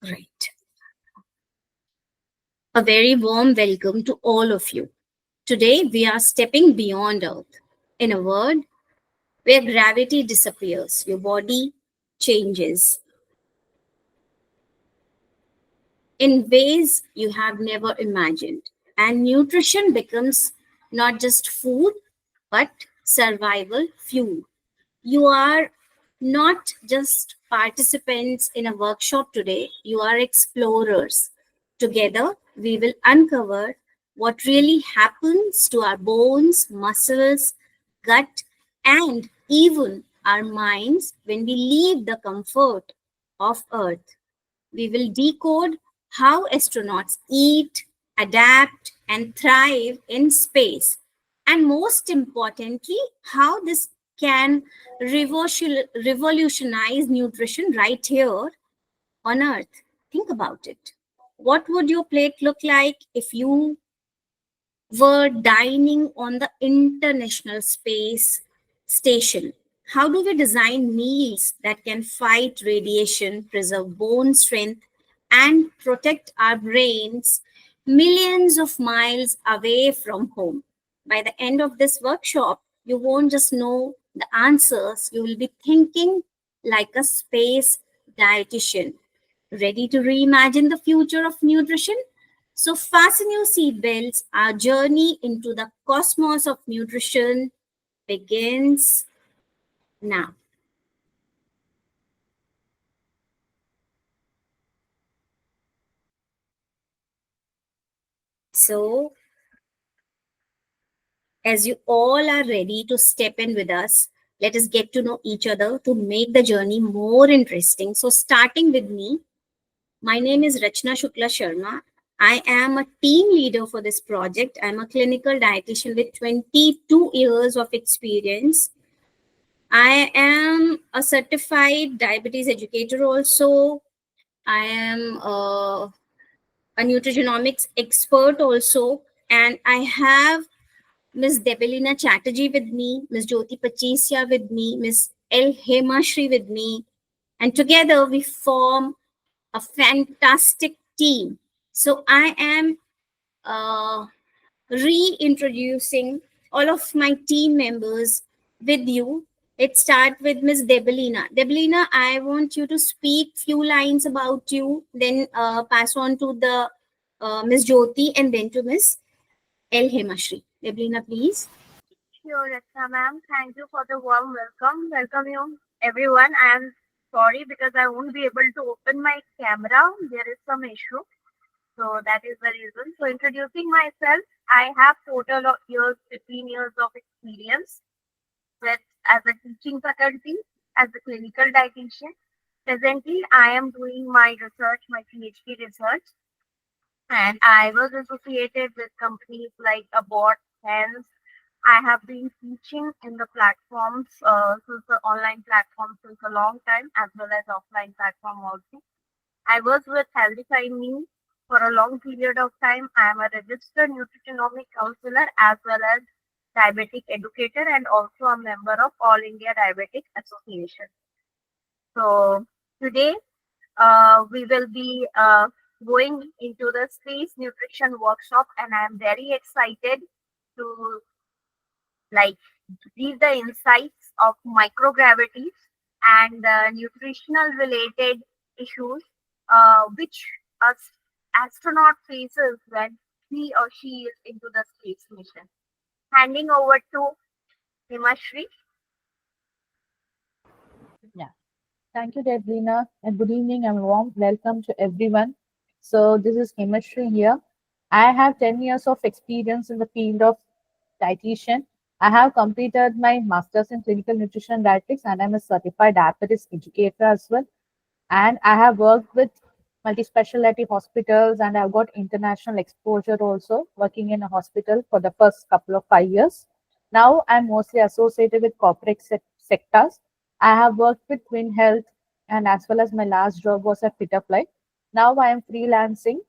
Great. A very warm welcome to all of you. Today we are stepping beyond Earth. In a world where gravity disappears, your body changes in ways you have never imagined. And nutrition becomes not just food, but survival fuel. You are not just participants in a workshop today, you are explorers. Together, we will uncover what really happens to our bones, muscles, gut, and even our minds when we leave the comfort of Earth. We will decode how astronauts eat, adapt, and thrive in space. And most importantly, how this can revolutionize nutrition right here on Earth. Think about it. What would your plate look like if you were dining on the International Space Station? How do we design meals that can fight radiation, preserve bone strength, and protect our brains millions of miles away from home? By the end of this workshop, you won't just know the answers, you will be thinking like a space dietitian. Ready to reimagine the future of nutrition? So, fasten your seatbelts. Our journey into the cosmos of nutrition begins now. So, as you all are ready to step in with us, let us get to know each other to make the journey more interesting. So, starting with me, my name is Rachna Shukla Sharma. I am a team leader for this project. I'm a clinical dietitian with 22 years of experience. I am a certified diabetes educator also. I am a nutrigenomics expert also. And I have Miss Debelina Chatterjee with me, Miss Jyoti Pachesia with me, Miss L. Hemashri with me. And together we form a fantastic team. So I am uh, reintroducing all of my team members with you. Let's start with Miss Debelina. Debelina, I want you to speak few lines about you, then pass on to the Miss Jyoti and then to Miss L. Hemashri. Debelina, please. Sure, Rachna ma'am. Thank you for the warm welcome. Welcome you, everyone. I am sorry because I won't be able to open my camera. There is some issue. So that is the reason. So introducing myself, I have total of years, 15 years of experience with as a teaching faculty, as a clinical dietitian. Presently, I am doing my research, my PhD research, and I was associated with companies like Abbott, Hens. I have been teaching in the platforms, since the online platform since a long time, as well as offline platform also. I was with Healthify Me for a long period of time. I am a registered nutrigenomic counselor as well as diabetic educator and also a member of All India Diabetic Association. So today we will be going into the space nutrition workshop, and I am very excited to like give the insights of microgravity and the nutritional related issues which a astronaut faces when he or she is into the space mission. Handing over to Himashri. Yeah. Thank you, Deblina, and good evening and warm welcome to everyone. So, this is chemistry here. I have 10 years of experience in the field of dietitian. I have completed my master's in clinical nutrition and dietetics, and I'm a certified diabetes educator as well. And I have worked with multi-specialty hospitals, and I've got international exposure also, working in a hospital for the first couple of 5 years. Now I'm mostly associated with corporate sectors. I have worked with Twin Health, and as well as my last job was at Pitterfly. Now I am freelancing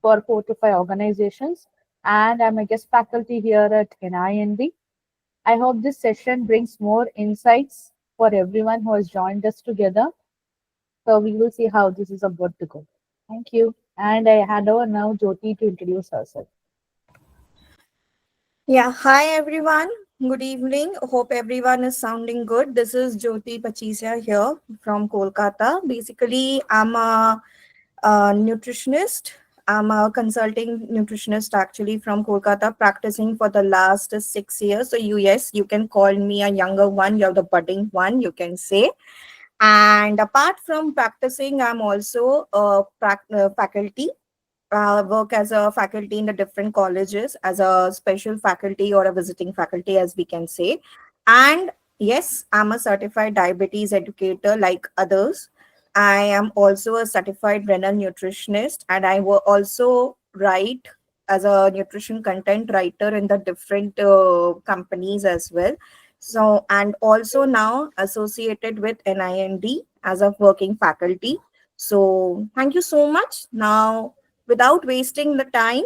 for 4 to 5 organizations, and I'm a guest faculty here at NIND. I hope this session brings more insights for everyone who has joined us together. So we will see how this is about to go. Thank you. And I hand over now Jyoti to introduce herself. Yeah, hi everyone. Good evening. Hope everyone is sounding good. This is Jyoti Pachisia here from Kolkata. Basically, I'm a nutritionist. I'm a consulting nutritionist actually from Kolkata, practicing for the last 6 years. So, yes, you can call me a younger one. You're the budding one, you can say. And apart from practicing, I'm also a faculty, work as a faculty in the different colleges as a special faculty or a visiting faculty, as we can say. And yes, I'm a certified diabetes educator like others. I am also a certified renal nutritionist, and I will also write as a nutrition content writer in the different companies as well. So, and also now associated with NIND as a working faculty. So thank you so much. Now, without wasting the time,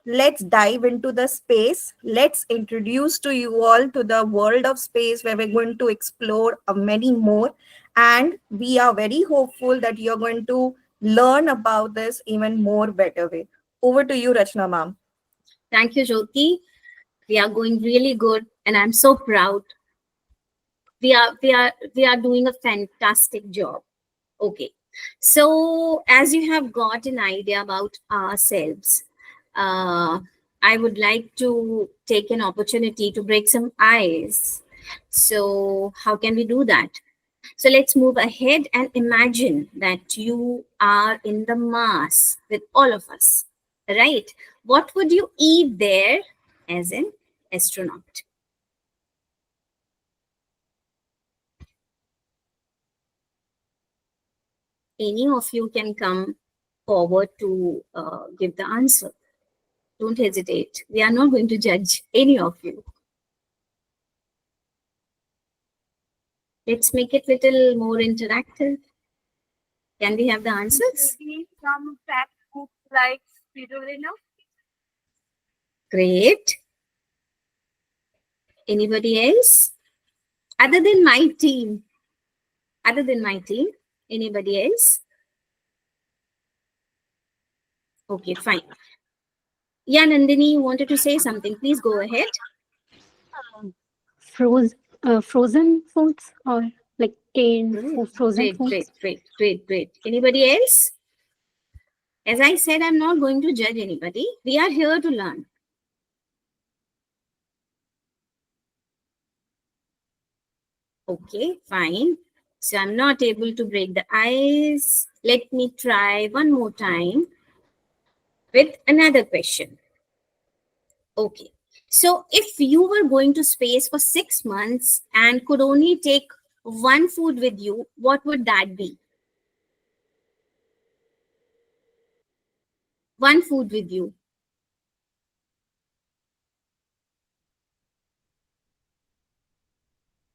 let's dive into the space. Let's introduce to you all to the world of space where we're going to explore many more. And we are very hopeful that you're going to learn about this even more better way. Over to you, Rachna ma'am. Thank you, Jyoti. We are going really good, and I'm so proud. We are doing a fantastic job. Okay. So, as you have got an idea about ourselves, uh, I would like to take an opportunity to break some ice. So, how can we do that? So, let's move ahead and imagine that you are in the Mars with all of us, right? What would you eat there as an astronaut? Any of you can come forward to give the answer. Don't hesitate. We are not going to judge any of you. Let's make it little more interactive. Can we have the answers? Maybe some fat foods like spirulina. Great. Anybody else? Other than my team. Other than my team. Anybody else? Okay, fine. Yeah, Nandini, you wanted to say something. Please go ahead. Frozen foods or like canned Great, frozen great, great, foods. great, great, great. Anybody else? As I said, I'm not going to judge anybody. We are here to learn. Okay, fine. So I'm not able to break the ice. Let me try one more time with another question. Okay. So if you were going to space for 6 months and could only take one food with you, what would that be? One food with you.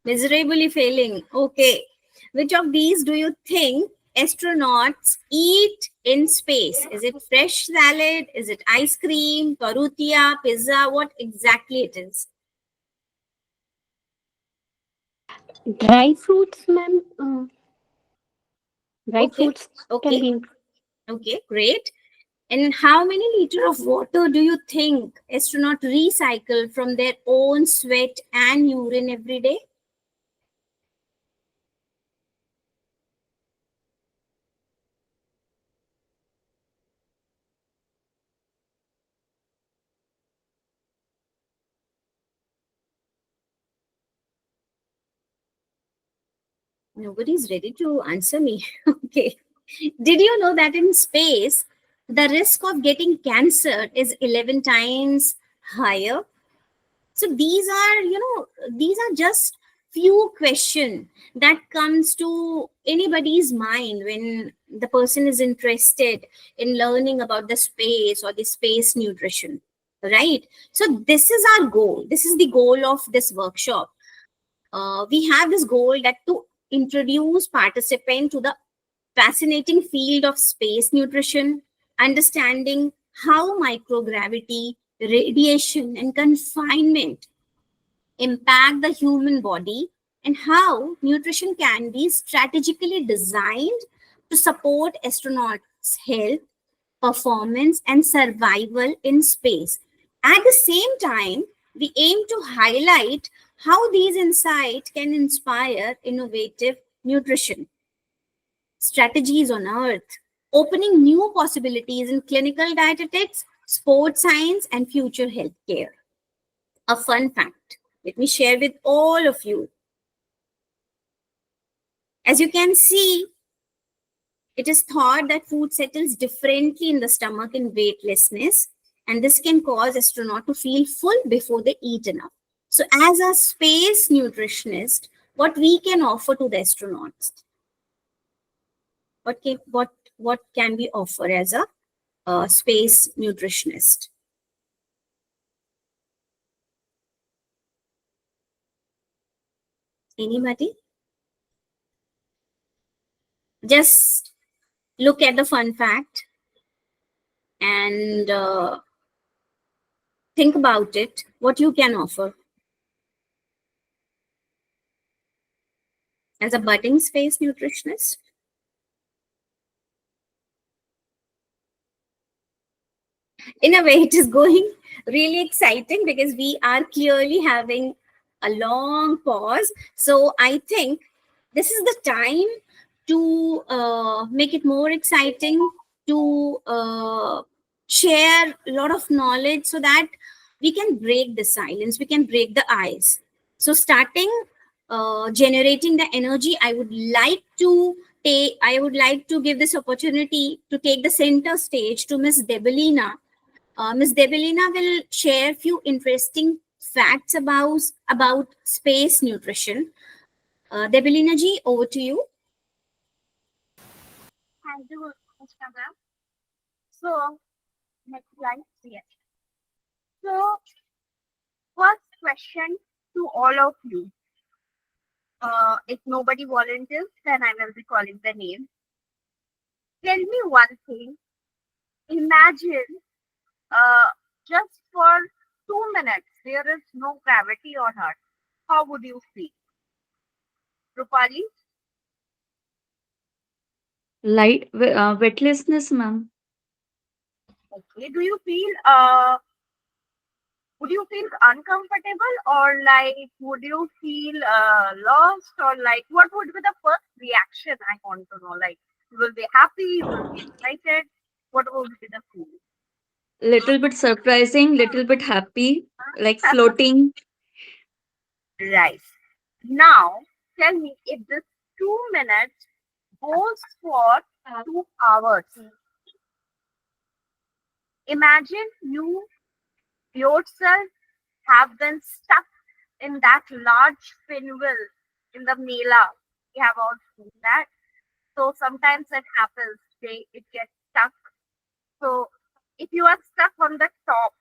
Miserably failing. Okay. Which of these do you think astronauts eat in space? Is it fresh salad? Is it ice cream, tortilla, pizza? What exactly it is? Dry fruits, ma'am. Dry Okay. fruits can Okay. be Okay. Great. And how many liter of water do you think astronauts recycle from their own sweat and urine every day? Nobody's ready to answer me. Okay. Did you know that in space, the risk of getting cancer is 11 times higher? So these are just few questions that comes to anybody's mind when the person is interested in learning about the space or the space nutrition, right? So this is our goal. This is the goal of this workshop. We have this goal that to introduce participant to the fascinating field of space nutrition, understanding how microgravity, radiation, and confinement impact the human body, and how nutrition can be strategically designed to support astronaut health, performance, and survival in space. At the same time, we aim to highlight how these insights can inspire innovative nutrition strategies on Earth, opening new possibilities in clinical dietetics, sports science, and future healthcare. A fun fact, let me share with all of you. As you can see, it is thought that food settles differently in the stomach in weightlessness, and this can cause astronauts to feel full before they eat enough. So, as a space nutritionist, what we can offer to the astronauts? What can we offer as a space nutritionist? Anybody? Just look at the fun fact and think about it, what you can offer. As a budding space nutritionist, in a way, it is going really exciting because we are clearly having a long pause. So I think this is the time to make it more exciting, to share a lot of knowledge so that we can break the silence, we can break the ice. So starting generating the energy, I would like to give this opportunity to take the center stage to Miss Debelina. Ms. Debelina will share few interesting facts about space nutrition. Debelina ji, over to you. Thank you, Mr. Ma'am. So, next slide. Yes. So, first question to all of you. If nobody volunteers, then I will be calling the name. Tell me one thing. Imagine just for 2 minutes there is no gravity on Earth. How would you feel? Rupali? Weightlessness, ma'am. Okay. Would you feel uncomfortable, or like would you feel lost, or like what would be the first reaction? I want to know. Like, you will be happy, you will be excited. What would be the feeling? Little bit surprising, little bit happy, like floating. Right. Now, tell me if this 2 minutes goes for 2 hours. Imagine you yourself have been stuck in that large pinwheel in the Mela. We have all seen that. So sometimes it happens, it gets stuck. So if you are stuck on the top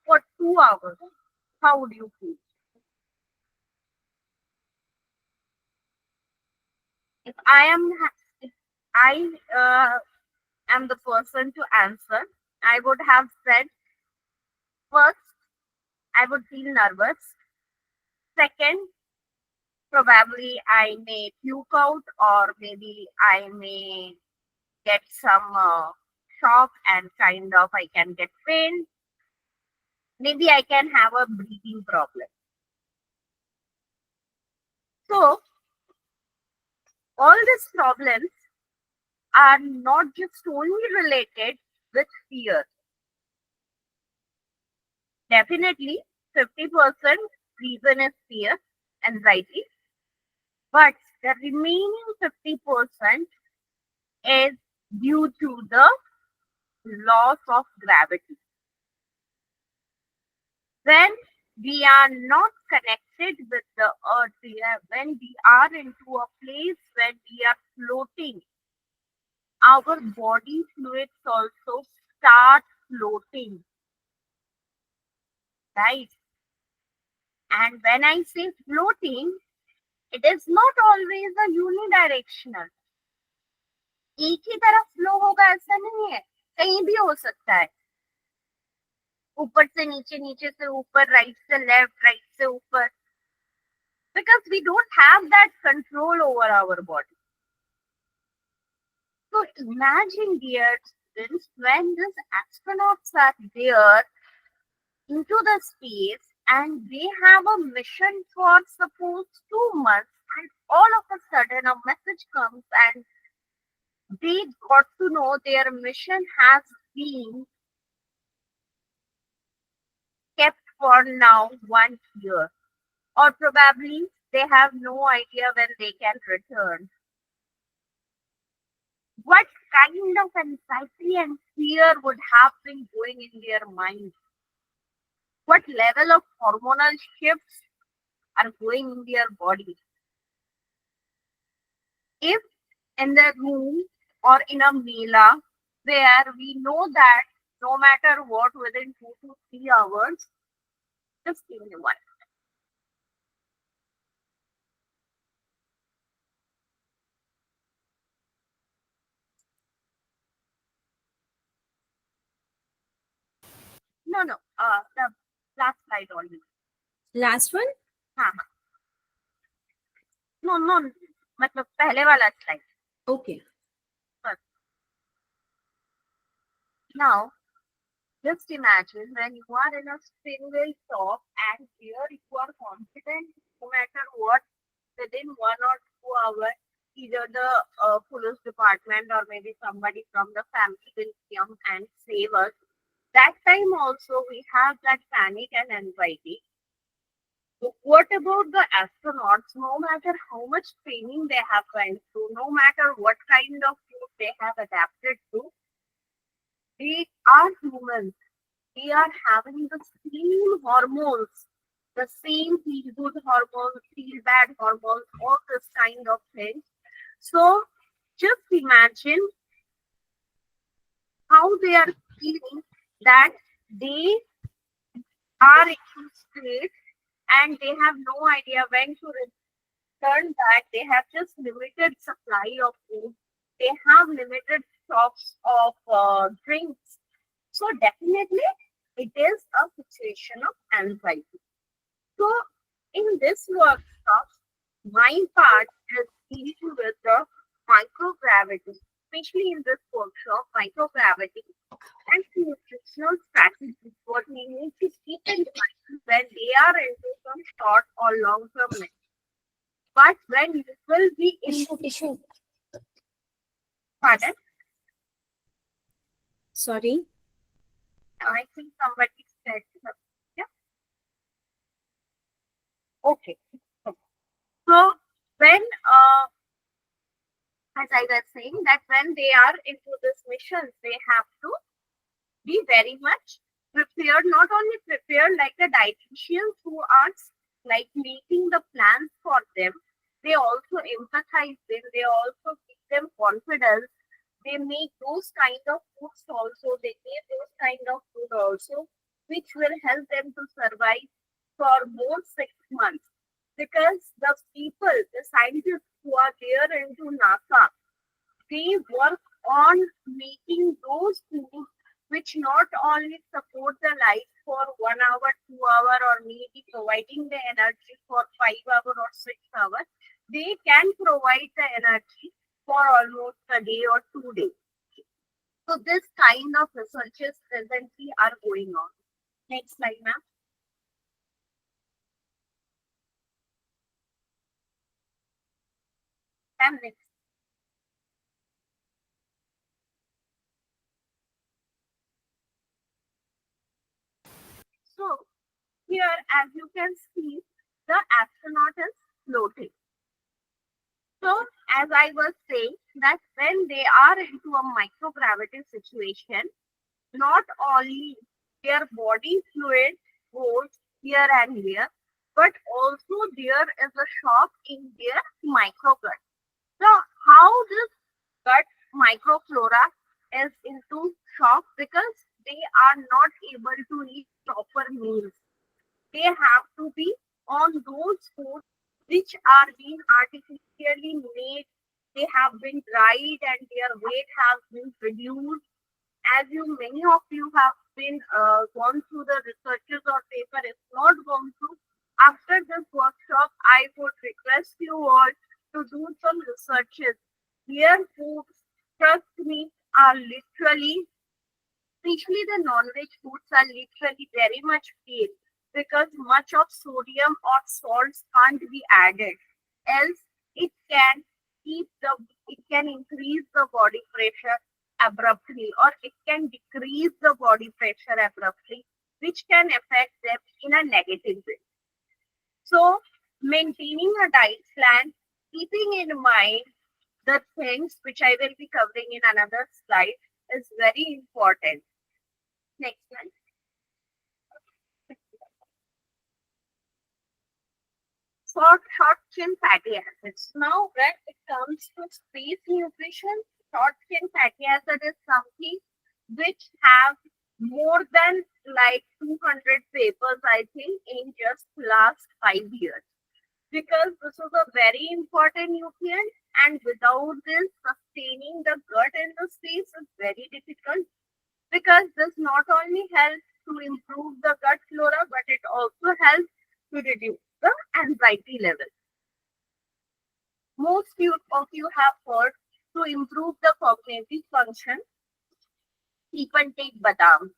for 2 hours, how would you feel? If I am, if I am the person to answer, I would have said first, I would feel nervous. Second, probably I may puke out, or maybe I may get some shock and kind of I can get pain. Maybe I can have a breathing problem. So all these problems are not just only related with fear. Definitely 50% reason is fear, anxiety, but the remaining 50% is due to the loss of gravity. When we are not connected with the earth, when we are into a place where we are floating, our body fluids also start floating, right? And when I say floating, it is not always a unidirectional. एक ही तरफ flow होगा ऐसा नहीं है, कहीं भी हो सकता है, ऊपर से नीचे, नीचे से ऊपर, राइट से लेफ्ट, राइट से ऊपर, because we don't have that control over our body. So imagine, dear students, when these astronauts are there into the space and they have a mission for suppose 2 months, and all of a sudden a message comes and they got to know their mission has been kept for now 1 year, or probably they have no idea when they can return. What kind of anxiety and fear would have been going in their mind? What level of hormonal shifts are going in their body? If in the room or in a mela where we know that no matter what, within 2 to 3 hours, just give me one. No, no, the last slide only. Last one? हाँ हाँ. No, no, मतलब पहले वाला slide. Okay. Now, just imagine when you are in a single top and here you are confident no matter what, within 1 or 2 hours, either the police department or maybe somebody from the family will come and save us. That time also we have that panic and anxiety. So what about the astronauts? No matter how much training they have gone through, no matter what kind of food they have adapted to, they are humans. They are having the same hormones, the same feel good hormones, feel bad hormones, all this kind of things. So just imagine how they are feeling that they are in state and they have no idea when to return back. They have just limited supply of food. They have limited stocks of drinks. So definitely it is a situation of anxiety. So in this workshop, my part is dealing with the microgravity, especially in this workshop, microgravity and nutritional strategies, what we need to keep in mind when they are into some short or long term mission. But when you will be in pardon, Sorry. I think somebody said yeah. Okay. So when as I was saying that when they are into this mission, they have to be very much prepared, not only prepared like the dietitians who are like making the plans for them, they also empathize them, they also give them confidence, they make those kind of foods also, they give those kind of food also, which will help them to survive for more 6 months. Because the people, the scientists who are there into NASA, they work on making those foods which not only support the life for 1 hour, 2 hour, or maybe providing the energy for 5 hours or 6 hours, they can provide the energy for almost a day or 2 days. So this kind of researches presently are going on. Next slide, ma'am. And next. So here, as you can see, the astronaut is floating. So, as I was saying, that when they are into a microgravity situation, not only their body fluid goes here and here, but also there is a shock in their microgut. So, how this gut microflora is into shock because they are not able to eat proper meals. They have to be on those foods which are being artificially made. They have been dried and their weight has been reduced. As you, many of you have been gone through the researches or paper, if not gone through, after this workshop, I would request you all to do some researches. Their foods trust me, are literally, especially the non-veg foods, are literally very much pale because much of sodium or salts can't be added. Else, it can it can increase the body pressure abruptly, or it can decrease the body pressure abruptly, which can affect them in a negative way. So, maintaining a diet plan, keeping in mind the things which I will be covering in another slide, is very important. Next slide. For short chain fatty acids. Now, when it comes to space nutrition, short chain fatty acid is something which have more than like 200 papers, I think, in just last 5 years. Because this is a very important nutrient, and without this, sustaining the gut in the space is very difficult, because this not only helps to improve the gut flora, but it also helps to reduce the anxiety level. Most of you have heard, to improve the cognitive function, people take badam.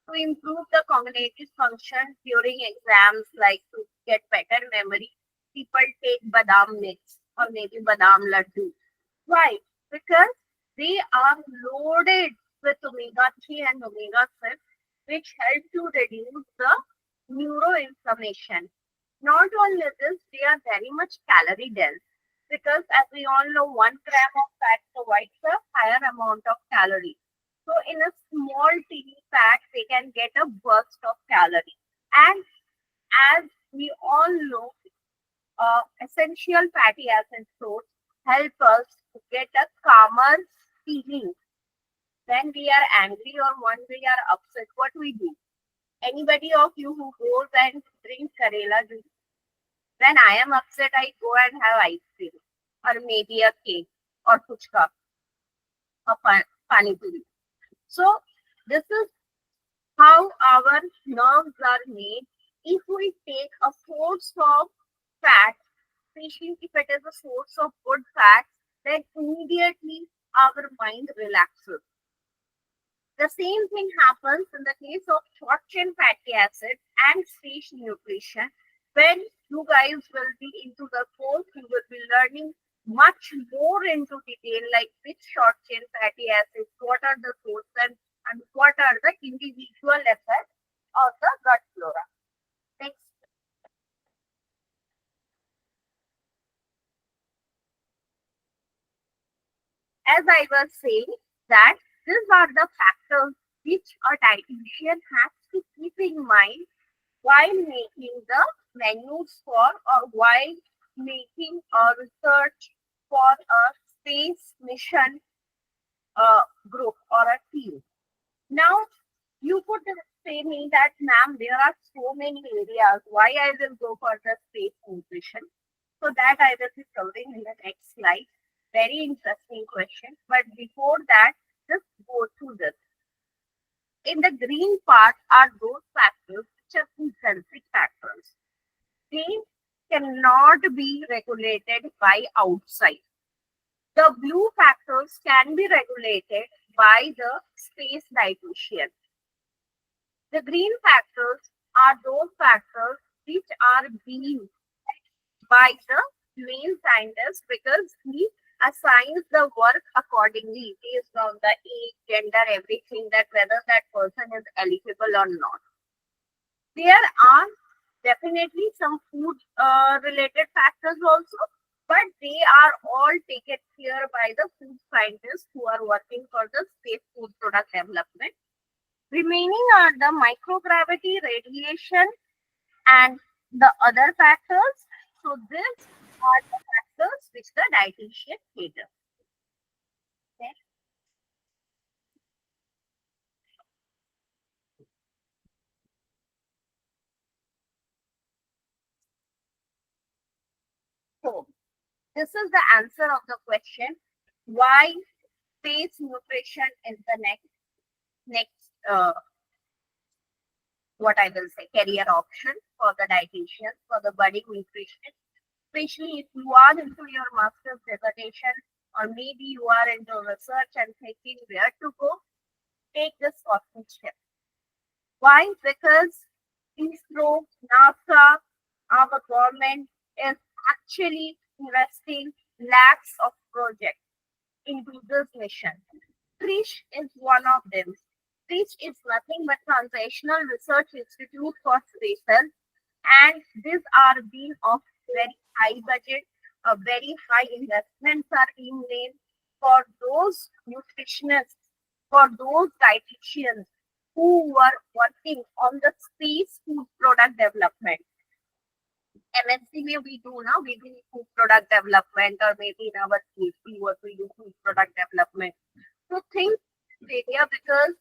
To improve the cognitive function during exams, like to get better memory, people take badam mix or maybe badam laddu. Why? Because they are loaded with omega 3 and omega 6, which help to reduce the neuroinflammation. Not only this, they are very much calorie dense, because as we all know, 1 gram of fat provides a higher amount of calories. So in a small teeny pack, they can get a burst of calorie. And as we all know, essential fatty acid source help us to get a calmer feeling when we are angry or when we are upset. What we do? Anybody of you who goes and drinks Karela juice? When I am upset, I go and have ice cream or maybe a cake or puchka or pani puri. So this is how our nerves are made. If we take a source of fat, especially if it is a source of good fat, then immediately our mind relaxes. The same thing happens in the case of short chain fatty acid and fish nutrition. When you guys will be into the course, you will be learning much more into detail, like which short chain fatty acids, what are the sources, and what are the individual effects of the gut flora. Next. As I was saying, that these are the factors which a dietitian has to keep in mind while making the menus for, or while making a research for a space mission group or a team. Now, you could say me that, ma'am, there are so many areas. Why I will go for the space nutrition? So that I will be covering in the next slide. Very interesting question. But before that, just go through this. In the green part are those factors which are intrinsic factors. They cannot be regulated by outside. The blue factors can be regulated by the space dietitian. The green factors are those factors which are being by the main scientist, because he assigns the work accordingly based on the age, gender, everything, that whether that person is eligible or not. There are definitely some food related factors also, but they are all taken care by the food scientists who are working for the space food product development. Remaining are the microgravity, radiation, and the other factors. So these are the factors which the dietitian caters. Okay. So this is the answer of the question, why space nutrition is the next what I will say, career option for the dietitian, for the budding nutrition, especially if you are into your master's dissertation or maybe you are into research and thinking where to go, take this cosmic shift. Why? Because ISRO, NASA, our government is actually investing lakhs of projects into this mission. TRISH is one of them. TRISH is nothing but Translational Research Institute for Space Health, and these are being of very high budget, very high investments are being made for those nutritionists, for those dietitians who were working on the space food product development. MNC में we do now, we do food product development, or maybe in our case we work, we do food product development. So think area, because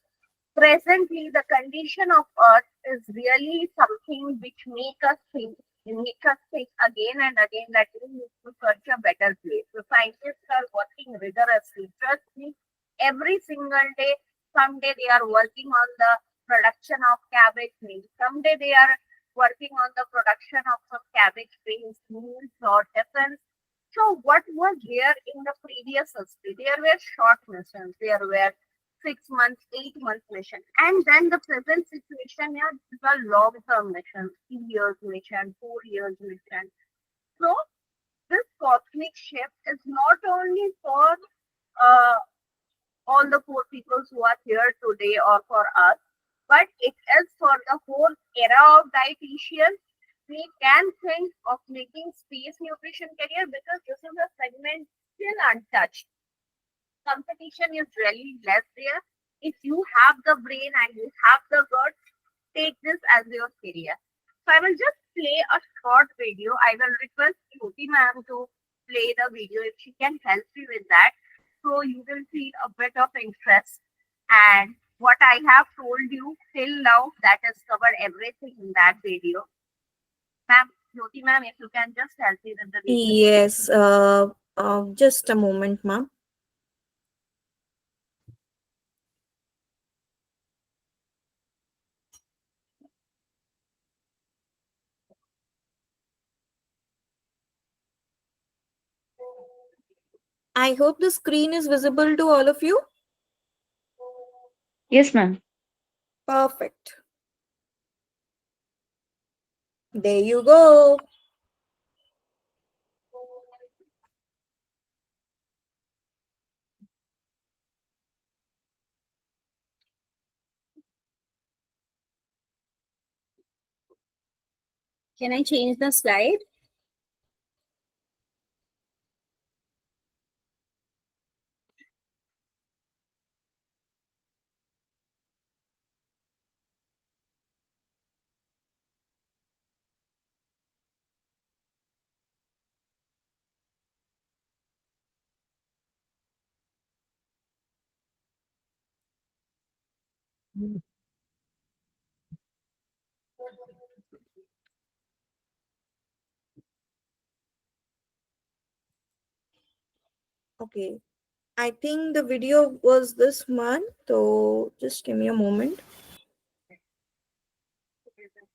presently the condition of earth is really something which make us think again and again that we need to search a better place. So scientists are working rigorously. Trust me, every single day, someday they are working on the production of cabbage meal. Someday they are working on the production of some cabbage based meals or defense. So what was there in the previous history? There were short missions. There were 6 months, 8 months mission. And then the present situation is a long-term mission, 3 years mission, 4 years mission. So this cosmic shift is not only for uh, all the poor people who are here today or for us, but it is for the whole era of dietitians. We can think of making space nutrition career because this is a segment still untouched. Competition is really less there. If you have the brain and you have the guts, take this as your career. So I will just play a short video. I will request Jyoti ma'am to play the video if she can help me with that. So you will feel a bit of interest. And what I have told you till now, that has covered everything in that video. Ma'am, Jyoti ma'am, if you can just help me with the video. Yes, just a moment, ma'am. I hope the screen is visible to all of you. Yes, ma'am. Perfect. There you go. Can I change the slide? Okay. I think the video was this one. So just give me a moment.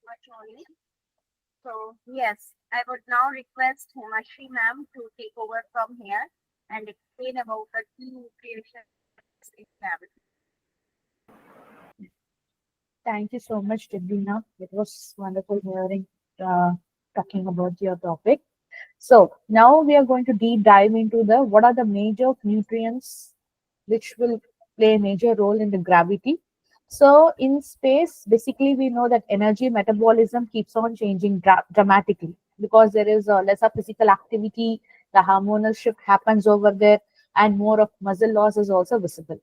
Much only. So yes, I would now request Hemashri ma'am to take over from here and explain about the key nutrition in gravity. Thank you so much, Deblina. It was wonderful hearing talking about your topic. So now we are going to deep dive into the what are the major nutrients which will play a major role in the gravity. So in space, basically we know that energy metabolism keeps on changing dramatically because there is lesser physical activity, the hormonal shift happens over there, and more of muscle loss is also visible.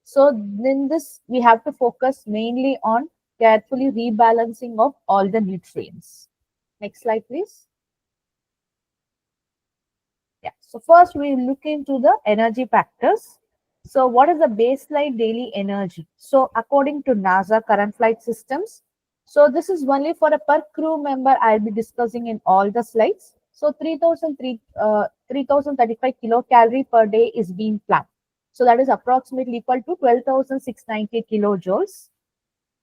So in this, we have to focus mainly on carefully rebalancing of all the nutrients. Next slide, please. Yeah. So first we look into the energy factors. So what is the baseline daily energy? So according to NASA current flight systems, so this is only for a per crew member I'll be discussing in all the slides. So 3035 kilocalorie per day is being planned. So that is approximately equal to 12,690 kilojoules.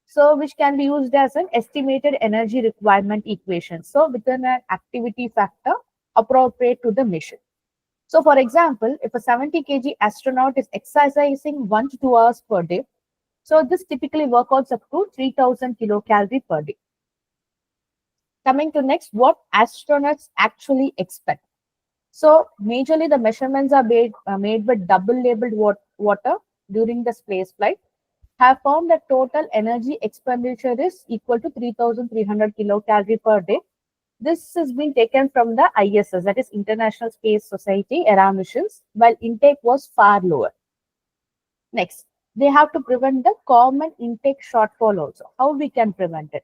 So which can be used as an estimated energy requirement equation. So within an activity factor appropriate to the mission. So, for example, if a 70 kg astronaut is exercising 1 to 2 hours per day, so this typically workouts up to 3000 kilocalorie per day. Coming to next, what astronauts actually expect. So, majorly the measurements are made with double labeled water during the space flight. Have found that total energy expenditure is equal to 3300 kilocalorie per day. This has been taken from the ISS, that is International Space Society era missions, while intake was far lower. Next, they have to prevent the common intake shortfall also. How we can prevent it?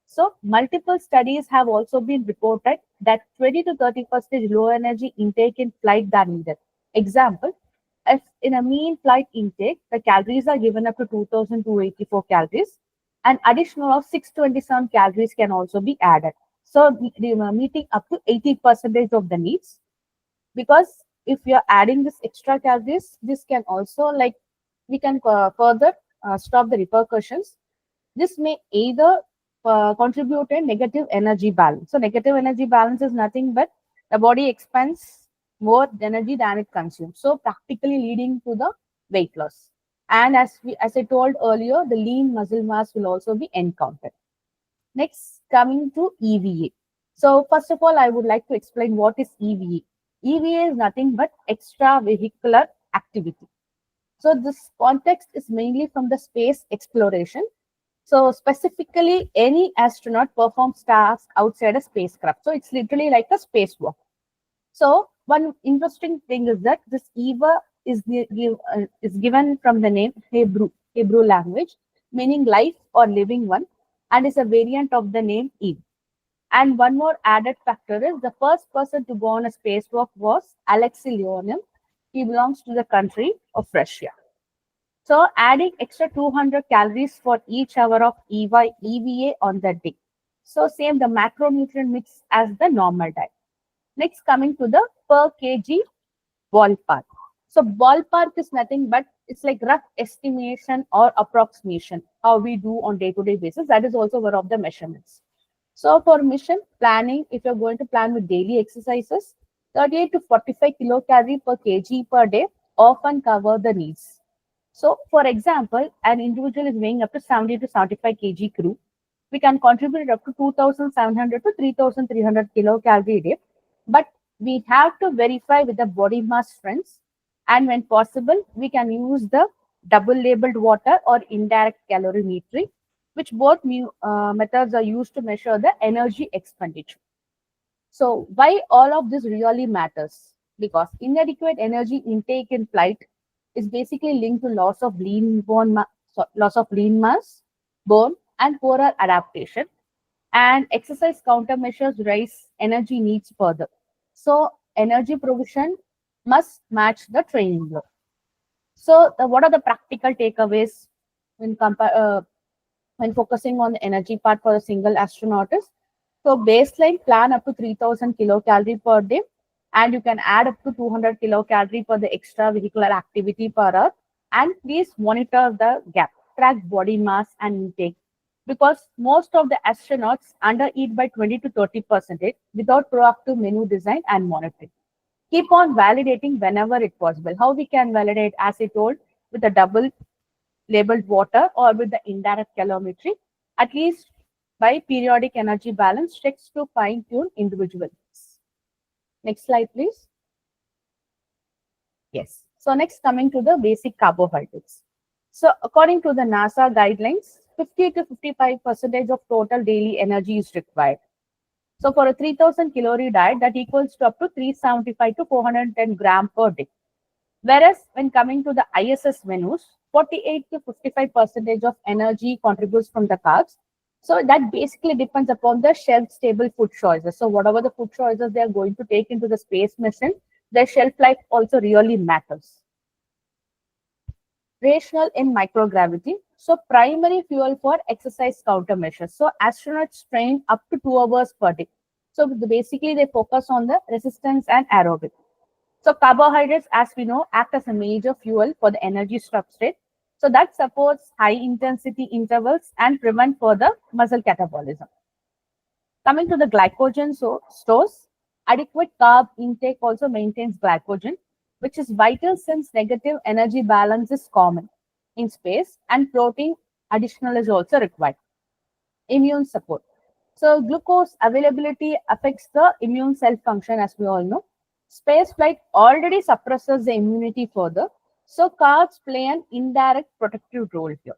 So, multiple studies have also been reported that 20 to 30% low energy intake in flight than needed. Example, if in a mean flight intake, the calories are given up to 2284 calories, an additional of 627 calories can also be added. So, meeting up to 80% of the needs, because if you're adding this extra calories, this can also like we can further stop the repercussions. This may either contribute a negative energy balance. So negative energy balance is nothing but the body expends more energy than it consumes, so practically leading to the weight loss. And as I told earlier, the lean muscle mass will also be encountered. Next, coming to EVA. So first of all, I would like to explain what is EVA. EVA is nothing but extravehicular activity. So this context is mainly from the space exploration. So specifically, any astronaut performs tasks outside a spacecraft. So it's literally like a spacewalk. So one interesting thing is that this EVA is given from the name Hebrew language, meaning life or living one, and is a variant of the name Eve. And one more added factor is the first person to go on a spacewalk was Alexei Leonov. He belongs to the country of Russia. So adding extra 200 calories for each hour of EVA on the day. So same the macronutrient mix as the normal diet. Next, coming to the per kg ballpark. So ballpark is nothing but it's like rough estimation or approximation, how we do on day-to-day basis. That is also one of the measurements. So for mission planning, if you're going to plan with daily exercises, 38 to 45 kilocalorie per kg per day often cover the needs. So, for example, an individual is weighing up to 70 to 75 kg crew. We can contribute up to 2,700 to 3,300 kilocalorie a day. But we have to verify with the body mass strengths. And when possible, we can use the double labeled water or indirect calorimetry, which both methods are used to measure the energy expenditure. So, why all of this really matters? Because inadequate energy intake in flight is basically linked to loss of lean mass, bone, and poorer adaptation. And exercise countermeasures raise energy needs further. So, energy provision must match the training load. So, what are the practical takeaways when when focusing on the energy part for a single astronaut is? So baseline plan up to 3000 kilocalorie per day, and you can add up to 200 kilocalorie for the extravehicular activity per hour. And please monitor the gap, track body mass and intake, because most of the astronauts undereat by 20 to 30% without proactive menu design and monitoring. Keep on validating whenever it possible. How we can validate, as I told, with a double labeled water or with the indirect calorimetry, at least by periodic energy balance checks to fine-tune individuals. Next slide, please. Yes. So next, coming to the basic carbohydrates. So according to the NASA guidelines, 50 to 55% of total daily energy is required. So for a 3000 calorie diet, that equals to up to 375 to 410 gram per day. Whereas when coming to the ISS menus, 48 to 55% of energy contributes from the carbs. So that basically depends upon the shelf-stable food choices. So whatever the food choices they are going to take into the space mission, their shelf life also really matters. Rational in microgravity. So primary fuel for exercise countermeasures. So astronauts train up to 2 hours per day. So basically they focus on the resistance and aerobic. So carbohydrates, as we know, act as a major fuel for the energy substrate. So that supports high intensity intervals and prevent further muscle catabolism. Coming to the glycogen stores. Adequate carb intake also maintains glycogen, which is vital since negative energy balance is common in space and protein additional is also required. Immune support. So glucose availability affects the immune cell function as we all know. Space flight already suppresses the immunity further. So carbs play an indirect protective role here.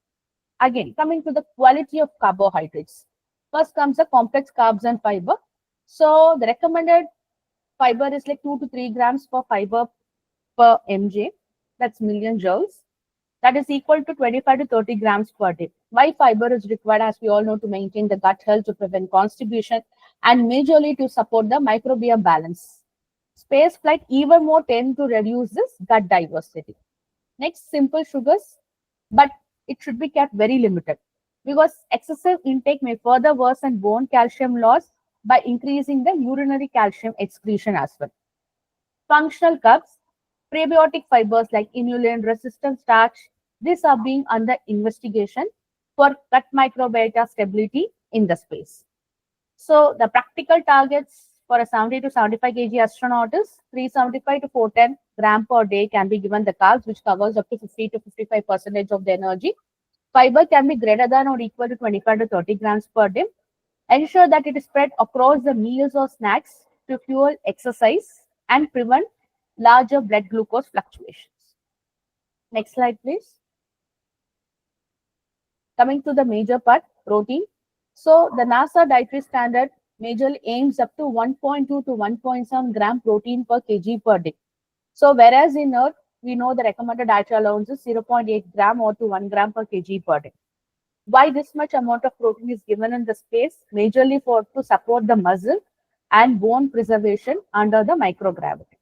Again, coming to the quality of carbohydrates. First comes the complex carbs and fiber. So the recommended fiber is like 2 to 3 grams per fiber per mg. That's million joules. That is equal to 25 to 30 grams per day. Why fiber is required, as we all know, to maintain the gut health, to prevent constipation, and majorly to support the microbiome balance. Space flight even more tend to reduce this gut diversity. Next, simple sugars, but it should be kept very limited because excessive intake may further worsen bone calcium loss by increasing the urinary calcium excretion as well. Functional carbs, prebiotic fibers like inulin, resistant starch, these are being under investigation for gut microbiota stability in the space. So the practical targets for a 70 to 75 kg astronaut is 375 to 410 gram per day can be given the carbs, which covers up to 50 to 55% of the energy. Fiber can be greater than or equal to 25 to 30 grams per day. Ensure that it is spread across the meals or snacks to fuel exercise and prevent larger blood glucose fluctuations. Next slide, please. Coming to the major part, protein. So the NASA dietary standard majorly aims up to 1.2 to 1.7 gram protein per kg per day. So whereas in Earth, we know the recommended dietary allowance is 0.8 gram or to 1 gram per kg per day. Why this much amount of protein is given in the space? Majorly for to support the muscle and bone preservation under the microgravity.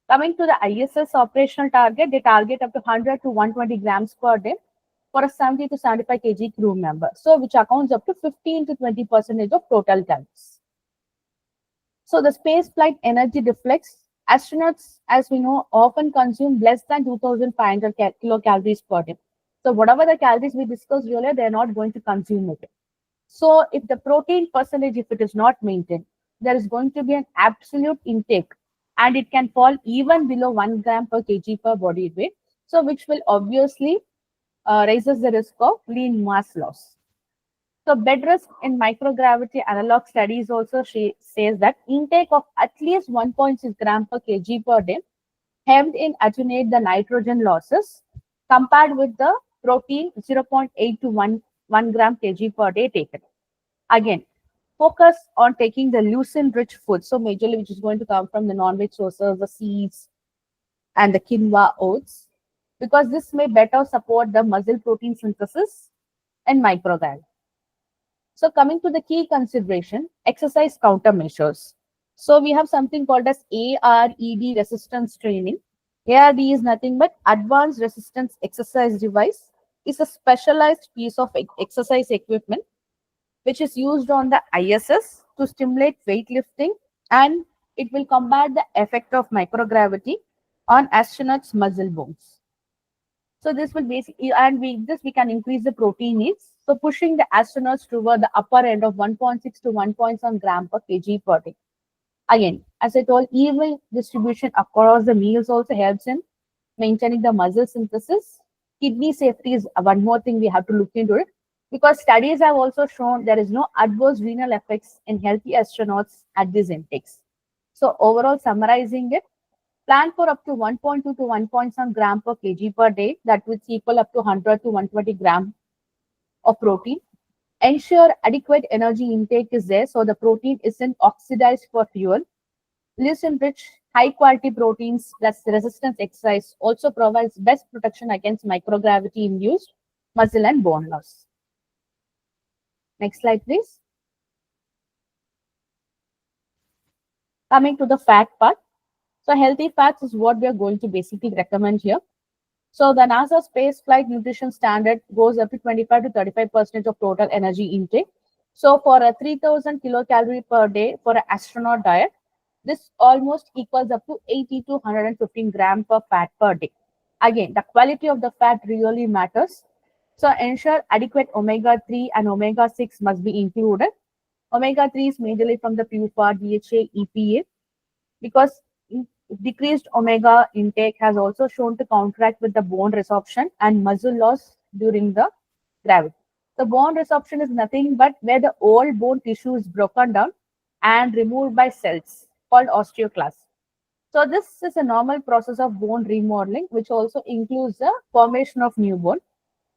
Coming to the ISS operational target, they target up to 100 to 120 grams per day for a 70 to 75 kg crew member. So which accounts up to 15 to 20% of total calories. So the space flight energy deflects. Astronauts, as we know, often consume less than 2,500 kilocalories per day. So whatever the calories we discussed earlier, they're not going to consume it. So if the protein percentage, if it is not maintained, there is going to be an absolute intake and it can fall even below 1 gram per kg per body weight. So which will obviously raises the risk of lean mass loss. So bed rest in microgravity analog studies also says that intake of at least 1.6 gram per kg per day helped in attenuate the nitrogen losses compared with the protein 0.8 to 1 gram kg per day taken. Again, focus on taking the leucine-rich food, so majorly which is going to come from the non-veg sources, the seeds, and the quinoa oats, because this may better support the muscle protein synthesis and microgravity. So coming to the key consideration, exercise countermeasures. So we have something called as ARED resistance training. ARD is nothing but advanced resistance exercise device. It's a specialized piece of exercise equipment which is used on the ISS to stimulate weightlifting, and it will combat the effect of microgravity on astronauts' muscle bones. So this will basically, and we can increase the protein needs. So pushing the astronauts toward the upper end of 1.6 to 1.7 gram per kg per day. Again, as I told, even distribution across the meals also helps in maintaining the muscle synthesis. Kidney safety is one more thing we have to look into it, because studies have also shown there is no adverse renal effects in healthy astronauts at these intakes. So overall, summarizing it, plan for up to 1.2 to 1.7 gram per kg per day, that would equal up to 100 to 120 gram of protein. Ensure adequate energy intake is there so the protein isn't oxidized for fuel. Leucine-rich, high-quality proteins plus resistance exercise also provides best protection against microgravity-induced muscle and bone loss. Next slide, please. Coming to the fat part. So healthy fats is what we are going to basically recommend here. So the NASA space flight nutrition standard goes up to 25 to 35% of total energy intake. So for a 3,000 kilocalorie per day for an astronaut diet, this almost equals up to 80 to 115 gram per fat per day. Again, the quality of the fat really matters. So ensure adequate omega-3 and omega-6 must be included. Omega 3 is majorly from the PUFA, DHA, EPA, because decreased omega intake has also shown to counteract with the bone resorption and muscle loss during the gravity. The bone resorption is nothing but where the old bone tissue is broken down and removed by cells called osteoclasts. So this is a normal process of bone remodeling, which also includes the formation of new bone.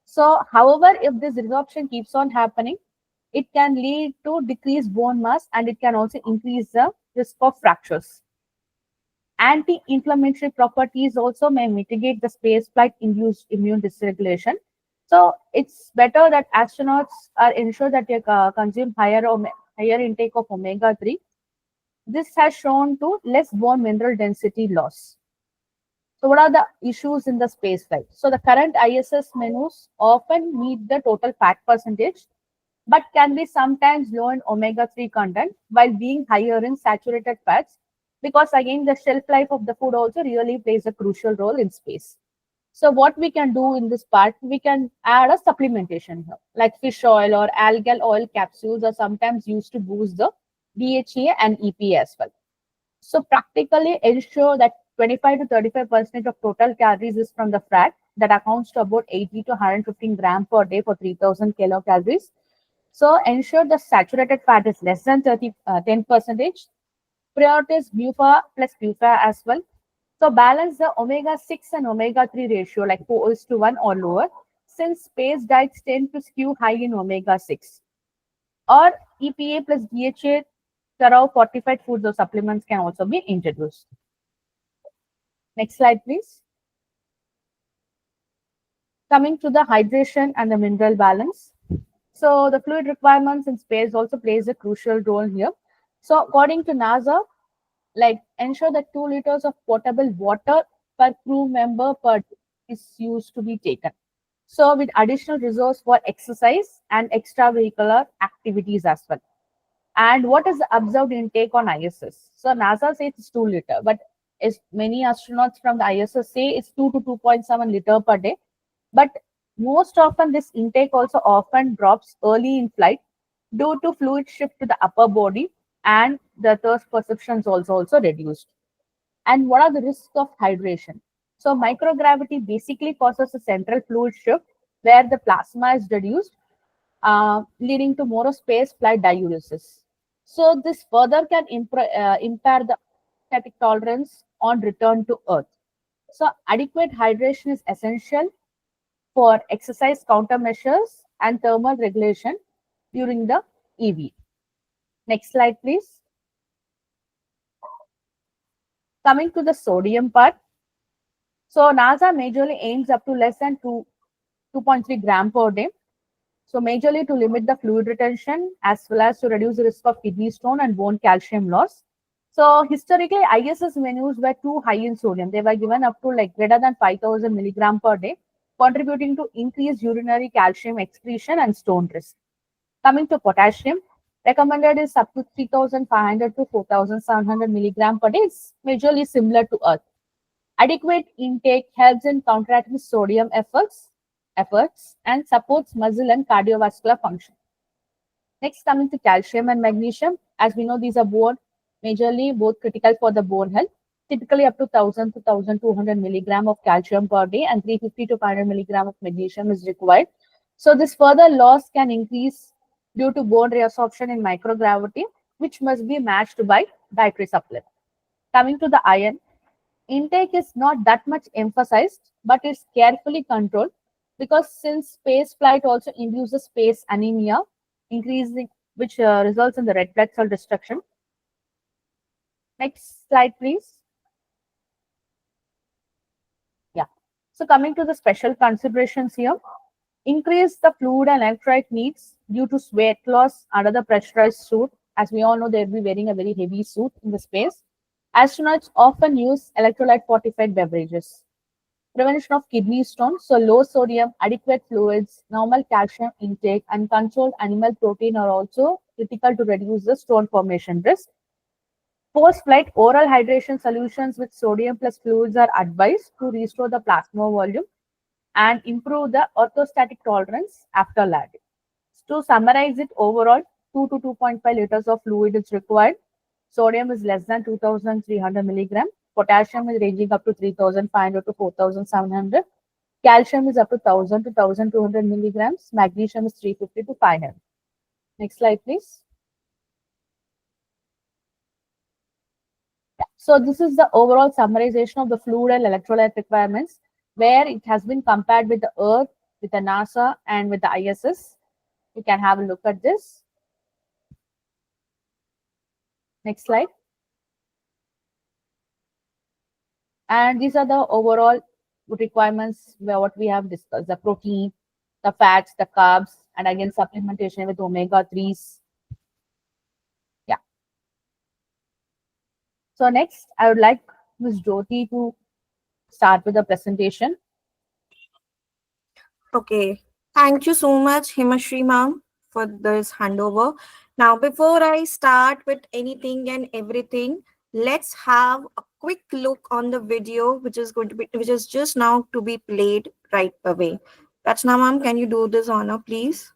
So, however, if this resorption keeps on happening, it can lead to decreased bone mass and it can also increase the risk of fractures. Anti-inflammatory properties also may mitigate the spaceflight-induced immune dysregulation. So it's better that astronauts are ensured that they consume higher intake of omega-3. This has shown to less bone mineral density loss. So what are the issues in the spaceflight? So the current ISS menus often meet the total fat percentage, but can be sometimes low in omega-3 content while being higher in saturated fats, because again the shelf life of the food also really plays a crucial role in space. So what we can do in this part, we can add a supplementation here, like fish oil or algal oil capsules are sometimes used to boost the DHA and EPA as well. So practically ensure that 25 to 35% of total calories is from the fat, that accounts to about 80 to 115 grams per day for 3000 kilocalories. So ensure the saturated fat is less than 10 percentage. Prioritize MUFA plus PUFA as well. So balance the omega-6 and omega-3 ratio like 4:1 or lower, since space diets tend to skew high in omega-6. Or EPA plus DHA thorough fortified foods or supplements can also be introduced. Next slide, please. Coming to the hydration and the mineral balance. So the fluid requirements in space also plays a crucial role here. So according to NASA, like ensure that 2 liters of potable water per crew member per day is used to be taken. So with additional resource for exercise and extravehicular activities as well. And what is the observed intake on ISS? So NASA says it's 2 liter, but as many astronauts from the ISS say it's 2 to 2.7 liter per day. But most often this intake also often drops early in flight due to fluid shift to the upper body, and the thirst perceptions also reduced. And what are the risks of hydration? So microgravity basically causes a central fluid shift where the plasma is reduced, leading to more space flight diuresis. So this further can impair the static tolerance on return to Earth. So adequate hydration is essential for exercise countermeasures and thermal regulation during the EV. Next slide, please. Coming to the sodium part. So NASA majorly aims up to less than 2.3 gram per day. So majorly to limit the fluid retention as well as to reduce the risk of kidney stone and bone calcium loss. So historically, ISS menus were too high in sodium. They were given up to like greater than 5000 milligram per day, contributing to increased urinary calcium excretion and stone risk. Coming to potassium, recommended is up to 3500 to 4700 milligram per day. It's majorly similar to Earth. Adequate intake helps in counteracting sodium efforts and supports muscle and cardiovascular function. Next, coming to calcium and magnesium. As we know, these are majorly both critical for the bone health. Typically up to 1000 to 1200 milligram of calcium per day and 350 to 500 milligram of magnesium is required. So this further loss can increase due to bone reabsorption in microgravity, which must be matched by dietary supplement. Coming to the iron, intake is not that much emphasized, but it's carefully controlled, because since space flight also induces space anemia, increasing which results in the red blood cell destruction. Next slide, please. Yeah. So coming to the special considerations here, increase the fluid and electrolyte needs due to sweat loss under the pressurized suit. As we all know, they'll be wearing a very heavy suit in the space. Astronauts often use electrolyte fortified beverages. Prevention of kidney stones, so low sodium, adequate fluids, normal calcium intake, and controlled animal protein are also critical to reduce the stone formation risk. Post-flight, oral hydration solutions with sodium plus fluids are advised to restore the plasma volume and improve the orthostatic tolerance after landing. To summarize it overall, 2 to 2.5 liters of fluid is required. Sodium is less than 2,300 milligram. Potassium is ranging up to 3,500 to 4,700. Calcium is up to 1,000 to 1,200 milligrams. Magnesium is 350 to 500. Next slide, please. So this is the overall summarization of the fluid and electrolyte requirements, where it has been compared with the Earth, with the NASA, and with the ISS. You can have a look at this. Next slide. And these are the overall requirements where what we have discussed: the protein, the fats, the carbs, and again supplementation with omega-3s. Yeah. So next, I would like Ms. Jyoti to start with the presentation. Okay. Thank you so much, Himashri ma'am, for this handover. Now, before I start with anything and everything, let's have a quick look on the video, which is just now to be played right away. Rachna ma'am, can you do this honor, please?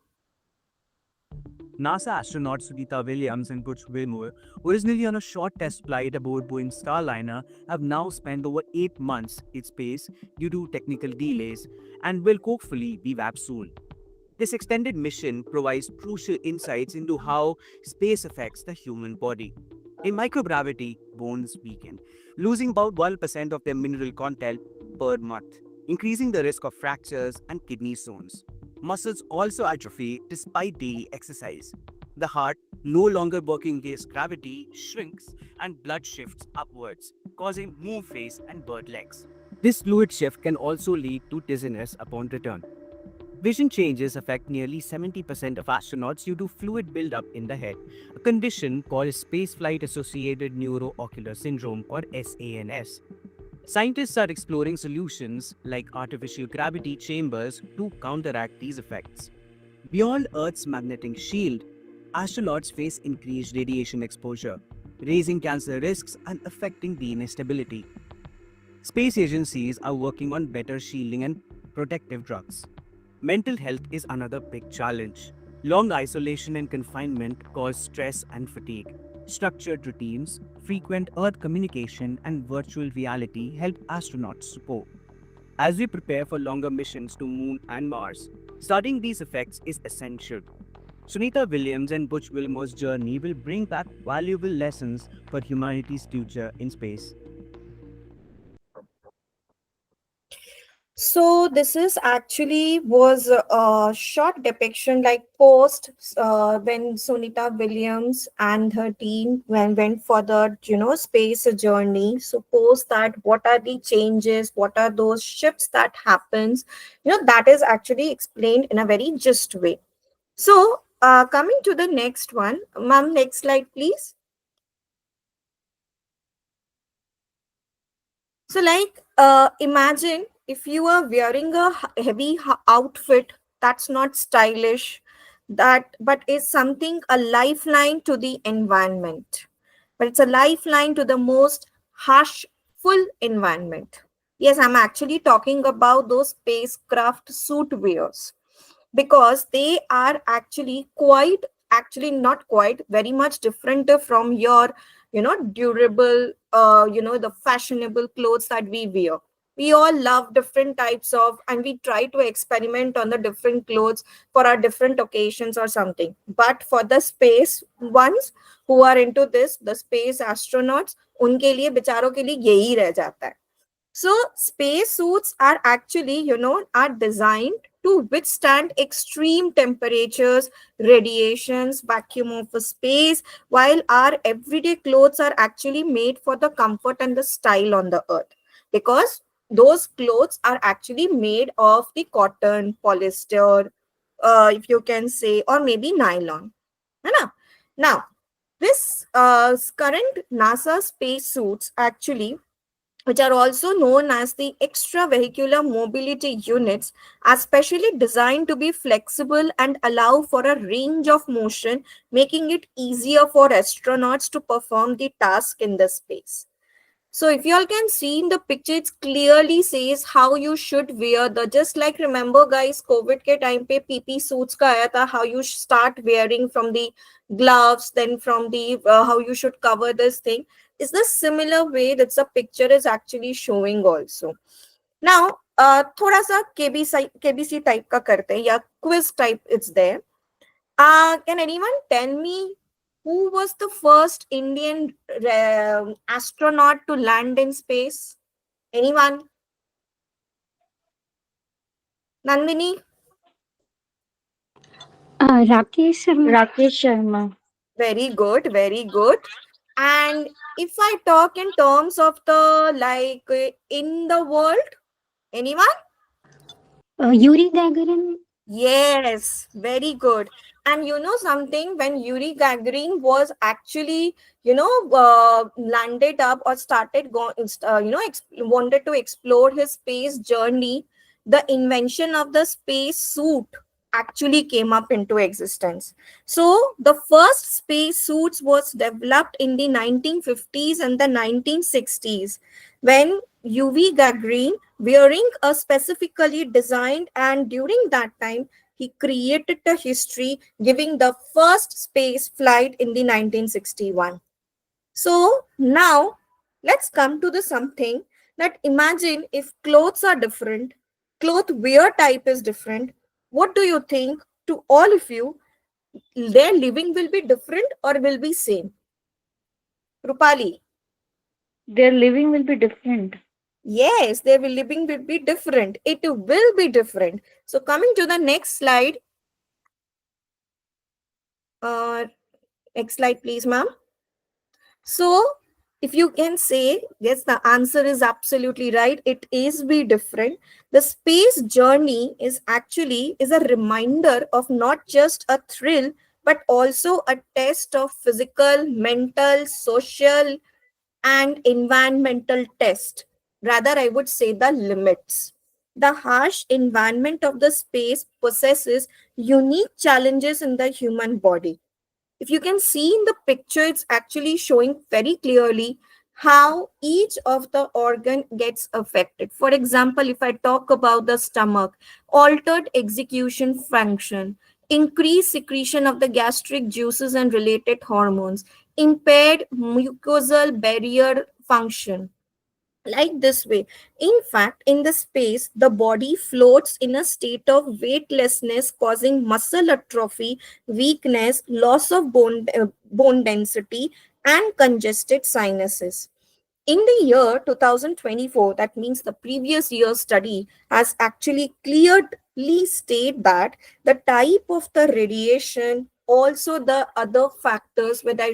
NASA astronauts Sunita Williams and Butch Wilmore, originally on a short test flight aboard Boeing Starliner, have now spent over 8 months in space due to technical delays and will hopefully be back soon. This extended mission provides crucial insights into how space affects the human body. In microgravity, bones weaken, losing about 1% of their mineral content per month, increasing the risk of fractures and kidney stones. Muscles also atrophy despite daily exercise. The heart, no longer working against gravity, shrinks and blood shifts upwards, causing moon face and bird legs. This fluid shift can also lead to dizziness upon return. Vision changes affect nearly 70% of astronauts due to fluid buildup in the head, a condition called spaceflight associated neuroocular syndrome or SANS. Scientists are exploring solutions like artificial gravity chambers to counteract these effects. Beyond Earth's magnetic shield, astronauts face increased radiation exposure, raising cancer risks and affecting DNA stability. Space agencies are working on better shielding and protective drugs. Mental health is another big challenge. Long isolation and confinement cause stress and fatigue. Structured routines, frequent Earth communication, and virtual reality help astronauts support. As we prepare for longer missions to Moon and Mars, studying these effects is essential. Sunita Williams and Butch Wilmore's journey will bring back valuable lessons for humanity's future in space. So this is actually was a short depiction like post when Sunita Williams and her team went for the space journey. So post that, what are the changes? What are those shifts that happens? That is actually explained in a very just way. So coming to the next one, ma'am, next slide, please. So, like, imagine if you are wearing a heavy outfit that's not stylish, but is something a lifeline to the environment. But it's a lifeline to the most harsh, full environment. Yes, I'm actually talking about those spacecraft suit wears, because they are actually not quite very much different from your durable the fashionable clothes that we wear. We all love different types of, and we try to experiment on the different clothes for our different occasions or something. But for the space ones who are into this, the space astronauts, उनके लिए बेचारों के लिए यही रह जाता है. So space suits are actually, are designed to withstand extreme temperatures, radiations, vacuum of space, while our everyday clothes are actually made for the comfort and the style on the earth. Because those clothes are actually made of the cotton, polyester, if you can say, or maybe nylon. Now, this current NASA space suits actually, which are also known as the extravehicular mobility units, are specially designed to be flexible and allow for a range of motion, making it easier for astronauts to perform the task in the space. So if you all can see in the picture, it clearly says how you should wear the, just like remember guys, COVID के time पे PP suits का आया था, how you start wearing from the gloves, then from the how you should cover this thing. Is the similar way that the picture is actually showing also. Now, थोड़ा सा KBC type का करते हैं या quiz type it's there. Can anyone tell me who was the first Indian astronaut to land in space? Anyone? Nandini? Rakesh Sharma. Rakesh Sharma. Very good, very good. And if I talk in terms of the like in the world, anyone? Yuri Gagarin. Yes, very good. And you know something, when Yuri Gagarin was actually, landed up or started going, wanted to explore his space journey, the invention of the space suit actually came up into existence. So the first space suits was developed in the 1950s and the 1960s when UV Gagarin wearing a specifically designed, and during that time he created a history giving the first space flight in the 1961. So now let's come to the something that imagine if clothes are different, cloth wear type is different, what do you think to all of you, their living will be different or will be same? Rupali? Their living will be different. Yes, their living will be different. It will be different. So coming to the next slide. Next slide, please, ma'am. So if you can say, yes, the answer is absolutely right. It is be different. The space journey is actually is a reminder of not just a thrill, but also a test of physical, mental, social, and environmental test. Rather, I would say the limits. The harsh environment of the space possesses unique challenges in the human body. If you can see in the picture, it's actually showing very clearly how each of the organ gets affected. For example, if I talk about the stomach, altered execution function, increased secretion of the gastric juices and related hormones, impaired mucosal barrier function, like this way. In fact, in the space, the body floats in a state of weightlessness, causing muscle atrophy, weakness, loss of bone density, and congested sinuses. In the year 2024, that means the previous year's study has actually clearly stated that the type of the radiation, also the other factors, whether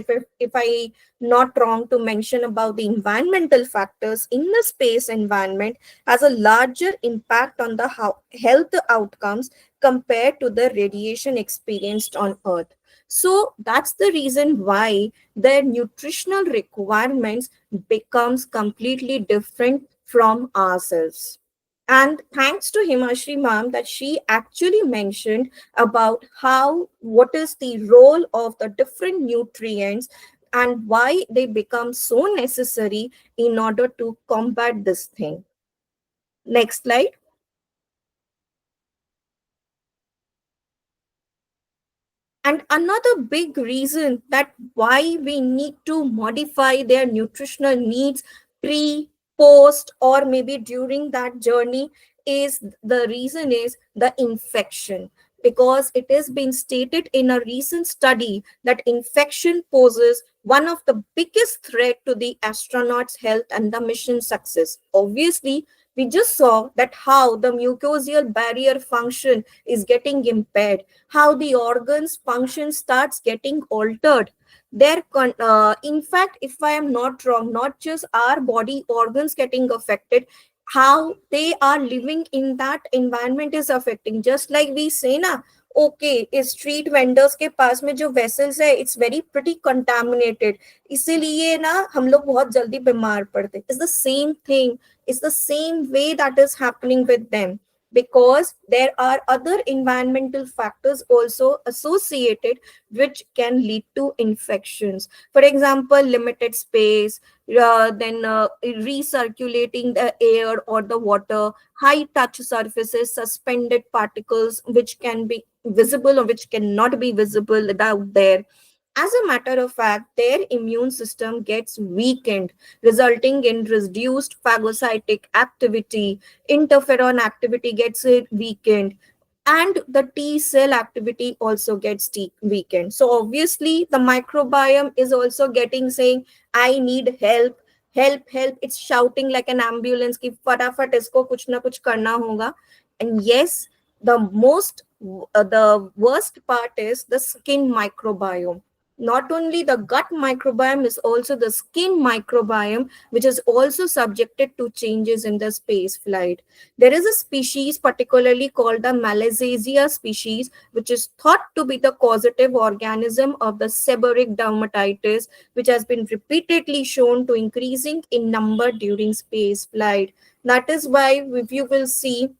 if I not wrong to mention about the environmental factors in the space environment, has a larger impact on the health outcomes compared to the radiation experienced on Earth. So that's the reason why their nutritional requirements becomes completely different from ourselves. And thanks to Himashri ma'am that she actually mentioned about how what is the role of the different nutrients and why they become so necessary in order to combat this thing. Next slide. And another big reason that why we need to modify their nutritional needs pre, post, or maybe during that journey is the reason is the infection. Because it has been stated in a recent study that infection poses one of the biggest threat to the astronauts' health and the mission success. Obviously, we just saw that how the mucosal barrier function is getting impaired, how the organs function starts getting altered. In fact, if I am not wrong, not just our body organs getting affected, how they are living in that environment is affecting. Just like we say na, okay, इस street vendors के पास में जो vessels है, it's very pretty contaminated, इसीलिए ना हम लोग बहुत जल्दी बीमार पड़ते. It's the same thing. It's the same way that is happening with them. because there are other environmental factors also associated which can lead to infections. For example, limited space, then recirculating the air or the water, high touch surfaces, suspended particles which can be visible or which cannot be visible out there. As a matter of fact, their immune system gets weakened, resulting in reduced phagocytic activity, interferon activity gets weakened, and the T cell activity also gets weakened. So obviously the microbiome is also getting saying, I need help, help, help. It's shouting like an ambulance ki fatafat isko kuch na kuch karna hoga. And yes, the worst part is the skin microbiome. Not only the gut microbiome, is also the skin microbiome, which is also subjected to changes in the space flight. There is a species particularly called the Malassezia species, which is thought to be the causative organism of the seborrheic dermatitis, which has been repeatedly shown to increasing in number during space flight. That is why if you will see,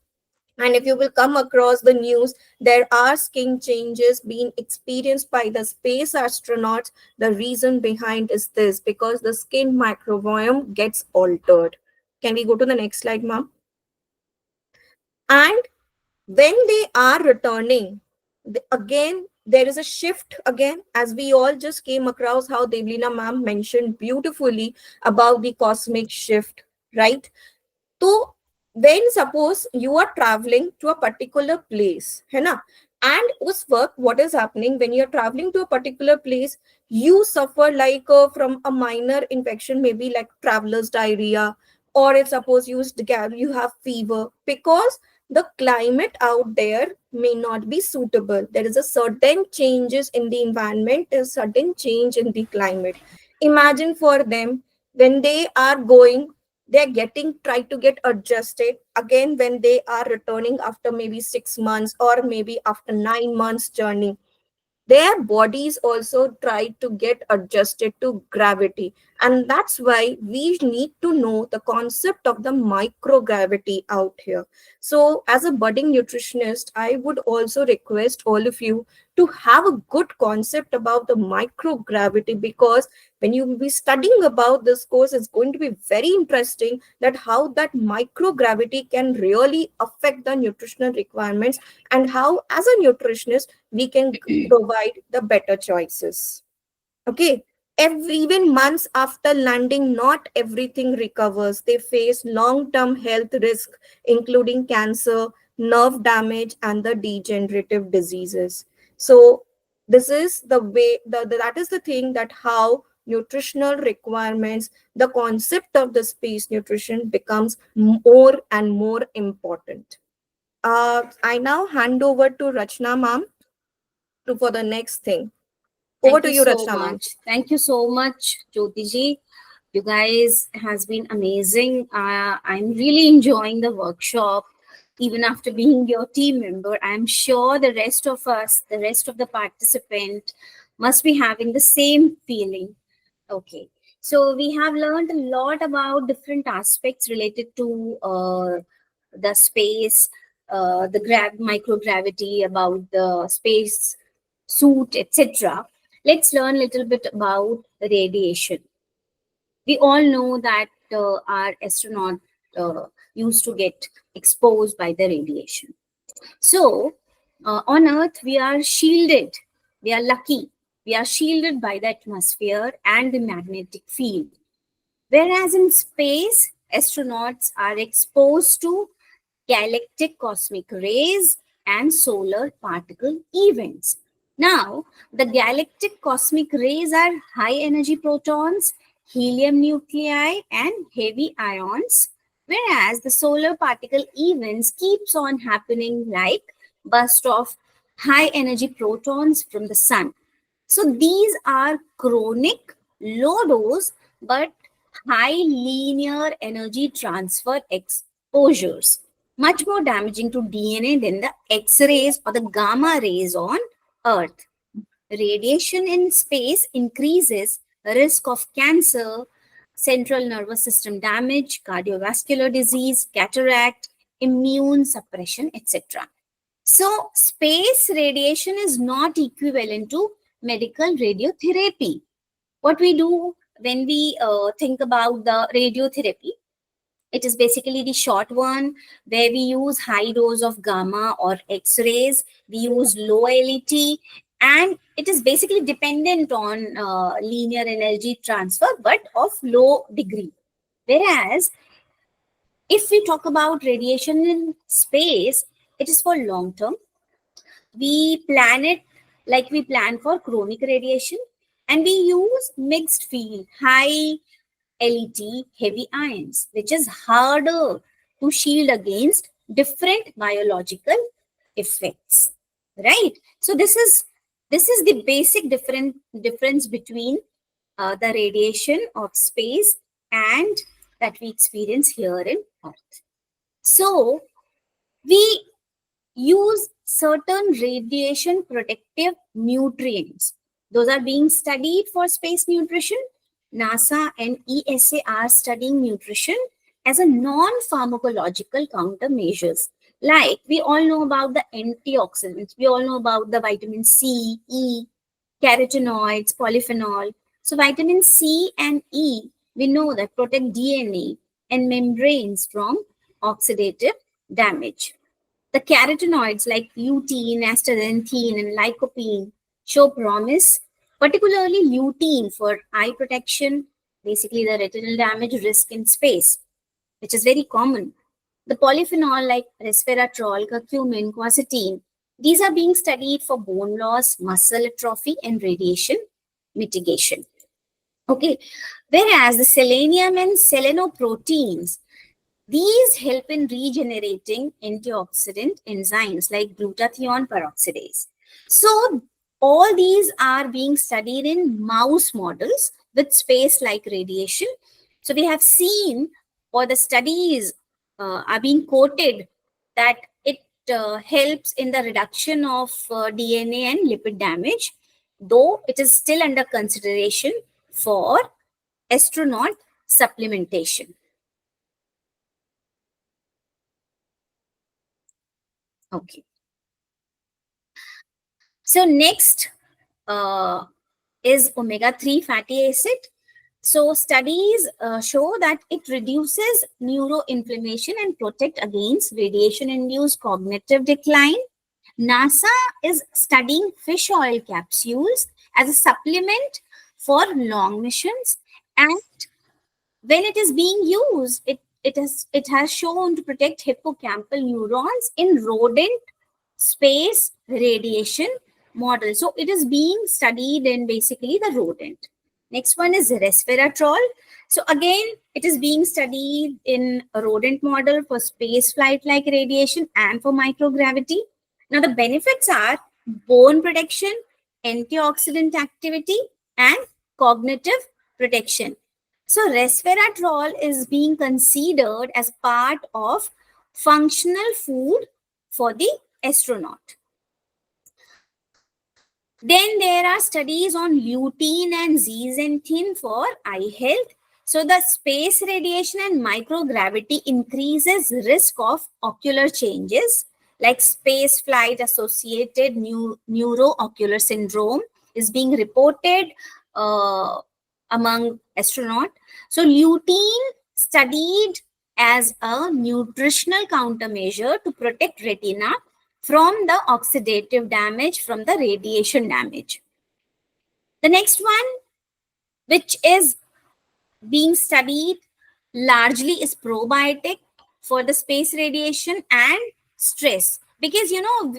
and if you will come across the news, there are skin changes being experienced by the space astronauts. The reason behind is this, because the skin microbiome gets altered. Can we go to the next slide, ma'am? And when they are returning, again, there is a shift again, as we all just came across how Devlina ma'am mentioned beautifully about the cosmic shift, right? So when suppose you are traveling to a particular place, है ना, and उस वक्त what is happening when you are traveling to a particular place, you suffer like from a minor infection, maybe like traveler's diarrhea, or if suppose you have fever, because the climate out there may not be suitable. There is a certain changes in the environment, a sudden change in the climate. Imagine for them when they are going, they're getting try to get adjusted again when they are returning after maybe 6 months or maybe after 9 months journey. Their bodies also try to get adjusted to gravity, and that's why we need to know the concept of the microgravity out here. So as a budding nutritionist, I would also request all of you to have a good concept about the microgravity, because when you will be studying about this course, it's going to be very interesting that how that microgravity can really affect the nutritional requirements, and how as a nutritionist we can provide the better choices. Okay. Even months after landing, not everything recovers. They face long-term health risk, including cancer, nerve damage, and the degenerative diseases. So this is the way, that is the thing, that how nutritional requirements, the concept of the space nutrition becomes more and more important. I now hand over to Rachna ma'am for the next thing. Over Thank to you you, so Rachna ma'am. much. Thank you so much, Jyoti ji. You guys has been amazing. I'm really enjoying the workshop, even after being your team member. I'm sure the rest of us, the rest of the participant, must be having the same feeling. Okay. So we have learned a lot about different aspects related to the space, the microgravity, about the space suit, etc. Let's learn a little bit about radiation. We all know that our astronaut used to get exposed by the radiation. So on Earth, we are shielded. We are lucky. We are shielded by the atmosphere and the magnetic field. Whereas in space, astronauts are exposed to galactic cosmic rays and solar particle events. Now, the galactic cosmic rays are high energy protons, helium nuclei, and heavy ions, whereas the solar particle events keeps on happening like burst of high energy protons from the sun. So these are chronic, low dose, but high linear energy transfer exposures, much more damaging to DNA than the X rays or the gamma rays on Earth. Radiation in space increases risk of cancer, central nervous system damage, cardiovascular disease, cataract, immune suppression, etc. So space radiation is not equivalent to medical radiotherapy. What we do when we think about the radiotherapy, it is basically the short one where we use high dose of gamma or X-rays. We use low LET, and it is basically dependent on linear energy transfer, but of low degree. Whereas if we talk about radiation in space, it is for long term. We plan it like we plan for chronic radiation, and we use mixed field, high LET, heavy ions, which is harder to shield against different biological effects, right? So this is the basic difference between the radiation of space and that we experience here in Earth. So we use certain radiation protective nutrients. Those are being studied for space nutrition. NASA and ESA are studying nutrition as a non-pharmacological countermeasures. Like we all know about the antioxidants, we all know about the vitamin C, E, carotenoids, polyphenol. So vitamin C and E, we know that protect DNA and membranes from oxidative damage. The carotenoids like lutein, astaxanthin, and lycopene show promise, particularly lutein for eye protection, basically the retinal damage risk in space, which is very common. The polyphenol like resveratrol, curcumin, quercetin, these are being studied for bone loss, muscle atrophy, and radiation mitigation. Okay, whereas the selenium and selenoproteins, these help in regenerating antioxidant enzymes like glutathione peroxidase. So all these are being studied in mouse models with space-like radiation. So we have seen, or the studies are being quoted, that it helps in the reduction of DNA and lipid damage, though it is still under consideration for astronaut supplementation. Okay. So next is omega-3 fatty acid. So studies show that it reduces neuroinflammation and protect against radiation-induced cognitive decline. NASA is studying fish oil capsules as a supplement for long missions, and when it is being used, it has shown to protect hippocampal neurons in rodent space radiation model. So it is being studied in basically the rodent. Next one is resveratrol. So again, it is being studied in a rodent model for space flight like radiation and for microgravity. Now the benefits are bone protection, antioxidant activity, and cognitive protection. So resveratrol is being considered as part of functional food for the astronaut. Then there are studies on lutein and zeaxanthin for eye health. So the space radiation and microgravity increases risk of ocular changes like space flight associated neuroocular syndrome is being reported among astronauts. So lutein studied as a nutritional countermeasure to protect retina from the oxidative damage from the radiation damage. The next one, which is being studied largely, is probiotic for the space radiation and stress. Because, you know,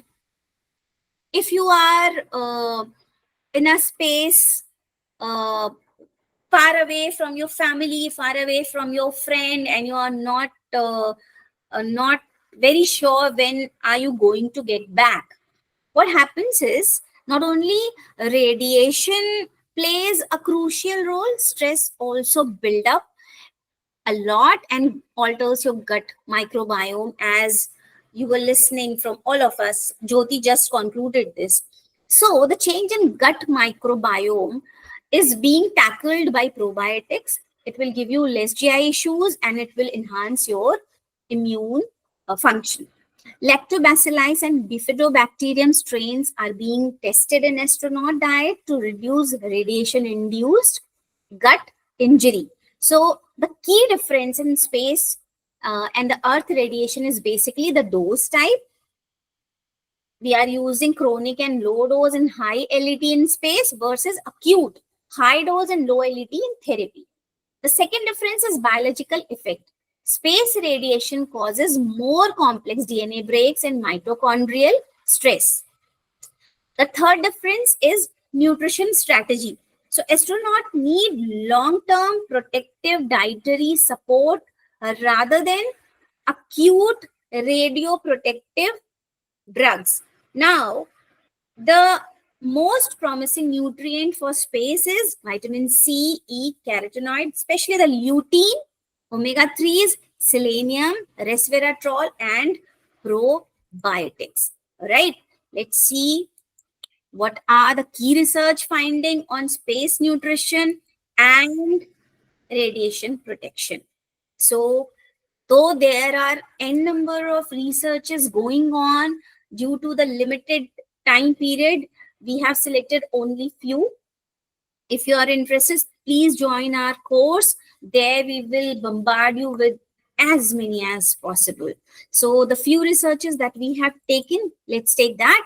if you are in a space far away from your family, far away from your friend, and you are not very sure when are you going to get back, what happens is not only radiation plays a crucial role, stress also build up a lot and alters your gut microbiome. As you were listening from all of us, Jyoti just concluded this. So the change in gut microbiome is being tackled by probiotics. It will give you less GI issues and it will enhance your immune function. Lactobacillus and bifidobacterium strains are being tested in astronaut diet to reduce radiation-induced gut injury. So the key difference in space and the Earth radiation is basically the dose type. We are using chronic and low dose and high LET in space versus acute, high dose and low LET in therapy. The second difference is biological effect. Space radiation causes more complex DNA breaks and mitochondrial stress. The third difference is nutrition strategy. So astronauts need long-term protective dietary support rather than acute radioprotective drugs. Now, the most promising nutrient for space is vitamin C, E, carotenoid, especially the lutein, omega-3s, selenium, resveratrol, and probiotics. All right, let's see what are the key research findings on space nutrition and radiation protection. So, though there are n number of researches going on, due to the limited time period, we have selected only few. If you are interested, please join our course. There we will bombard you with as many as possible. So the few researches that we have taken, let's take that.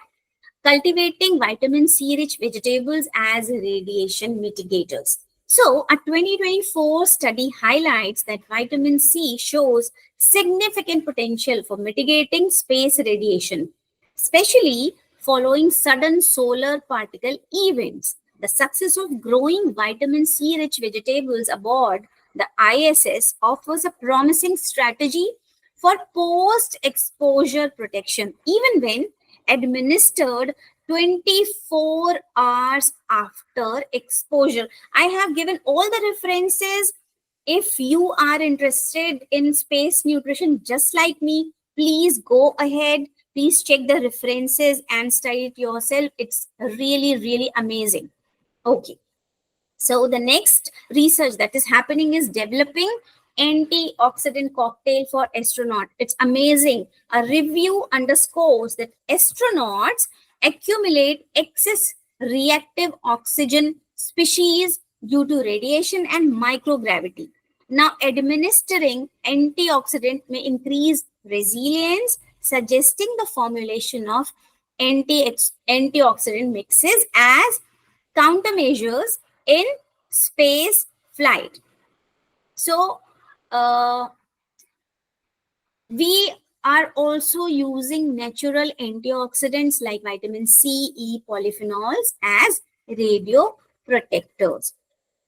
Cultivating vitamin C rich vegetables as radiation mitigators. So a 2024 study highlights that vitamin C shows significant potential for mitigating space radiation, especially following sudden solar particle events. The success of growing vitamin C rich vegetables aboard the ISS offers a promising strategy for post exposure protection, even when administered 24 hours after exposure. I have given all the references. If you are interested in space nutrition just like me, please go ahead. Please check the references and study it yourself. It's really, really amazing. Okay. So the next research that is happening is developing antioxidant cocktail for astronaut. It's amazing. A review underscores that astronauts accumulate excess reactive oxygen species due to radiation and microgravity. Now, administering antioxidant may increase resilience, suggesting the formulation of antioxidant mixes as countermeasures in space flight. So, we are also using natural antioxidants like vitamin C, E, polyphenols as radio protectors.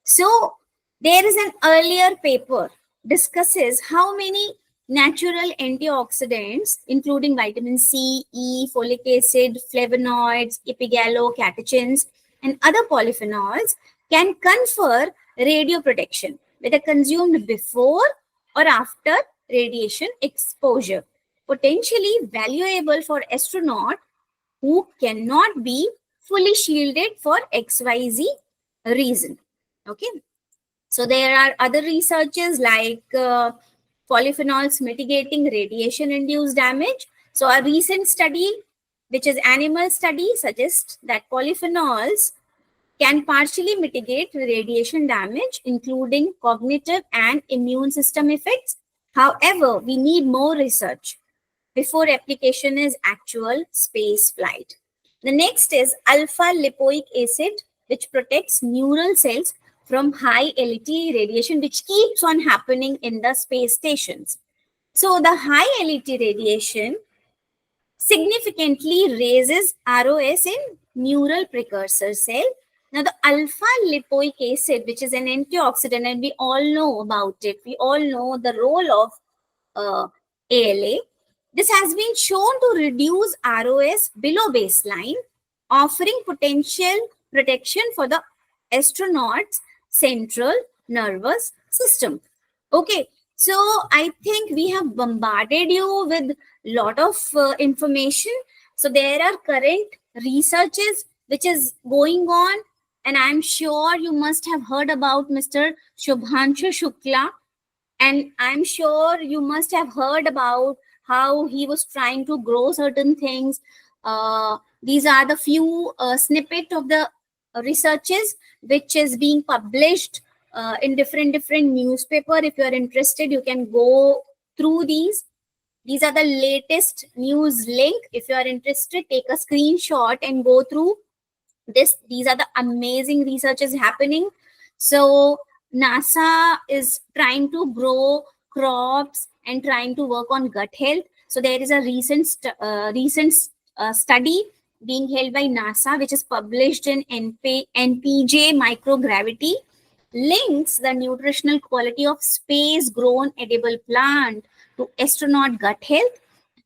So, there is an earlier paper discusses how many natural antioxidants, including vitamin C, E, folic acid, flavonoids, epigallocatechins, and other polyphenols, can confer radio protection, whether consumed before or after radiation exposure, potentially valuable for astronauts who cannot be fully shielded for XYZ reason. Okay. So there are other researches like polyphenols mitigating radiation-induced damage. So a recent study, which is animal study, suggests that polyphenols can partially mitigate radiation damage, including cognitive and immune system effects. However, we need more research before application is actual space flight. The next is alpha lipoic acid, which protects neural cells from high LET radiation, which keeps on happening in the space stations. So the high LET radiation significantly raises ROS in neural precursor cell. Now, the alpha lipoic acid, which is an antioxidant, and we all know about it. We all know the role of ALA. This has been shown to reduce ROS below baseline, offering potential protection for the astronaut's central nervous system. Okay, so I think we have bombarded you with lot of information. So there are current researches which is going on, and I'm sure you must have heard about Mr. Shubhanshu Shukla, and I'm sure you must have heard about how he was trying to grow certain things. These are the few snippet of the researches which is being published in different newspaper. If you are interested, you can go through these. These are the latest news link. If you are interested, take a screenshot and go through this. These are the amazing researches happening. So NASA is trying to grow crops and trying to work on gut health. So there is a recent study being held by NASA, which is published in NPJ Microgravity, links the nutritional quality of space grown edible plant to astronaut gut health.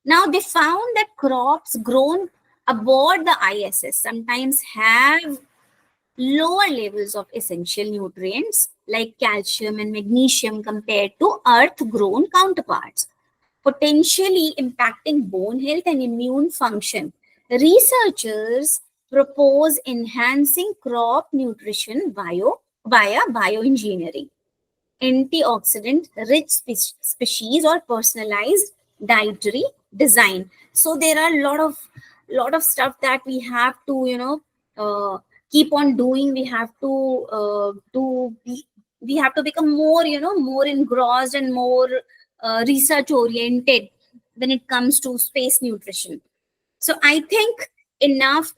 Now they found that crops grown aboard the ISS sometimes have lower levels of essential nutrients like calcium and magnesium compared to earth grown counterparts, potentially impacting bone health and immune function. Researchers propose enhancing crop nutrition via bioengineering, antioxidant rich species, or personalized dietary design. So there are a lot of stuff that we have to keep on doing. We have to we have to become more more engrossed and more research oriented when it comes to space nutrition. So I think enough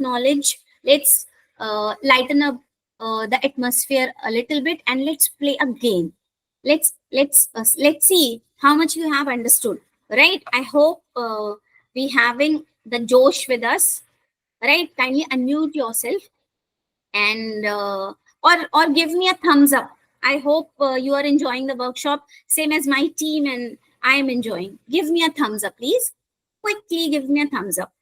knowledge. Let's lighten up the atmosphere a little bit and let's play a game. Let's see how much you have understood. Right? I hope we having the Josh with us. Right? Kindly unmute yourself and or give me a thumbs up. I hope you are enjoying the workshop same as my team and I am enjoying. Give me a thumbs up, please. Quickly give me a thumbs up.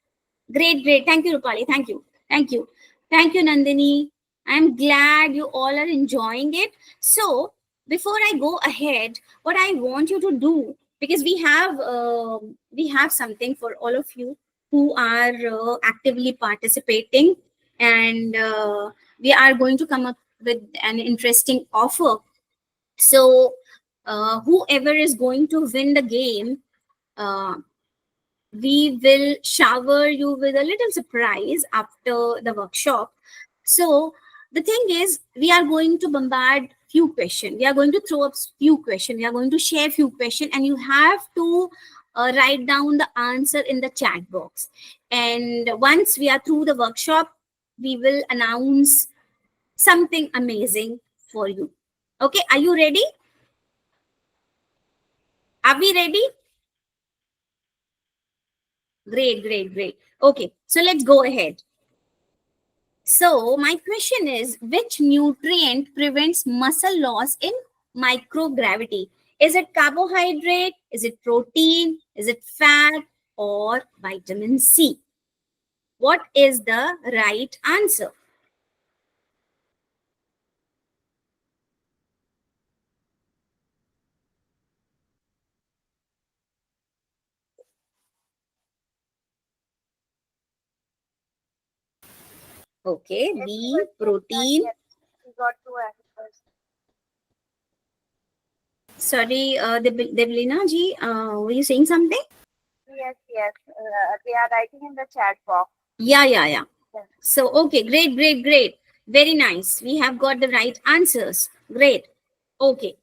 Great, great. Thank you, Rupali. Thank you. Thank you. Thank you, Nandini. I'm glad you all are enjoying it. So, before I go ahead, what I want you to do, because we have something for all of you who are actively participating, and we are going to come up with an interesting offer. So, whoever is going to win the game, uh, we will shower you with a little surprise after the workshop. So the thing is, we are going to bombard few questions. We are going to throw up few questions. We are going to share few questions, and you have to write down the answer in the chat box. And once we are through the workshop, we will announce something amazing for you. Okay, are you ready? Are we ready? Great, great, great. Okay, so let's go ahead. So my question is, which nutrient prevents muscle loss in microgravity? Is it carbohydrate? Is it protein? Is it fat or vitamin C? What is the right answer? Okay, B, protein. We got two answers. Sorry, Devlina ji, were you saying something? Yes, yes. They are writing in the chat box. Yeah. Yes. So, okay, great, great, great. Very nice. We have got the right answers. Great. Okay.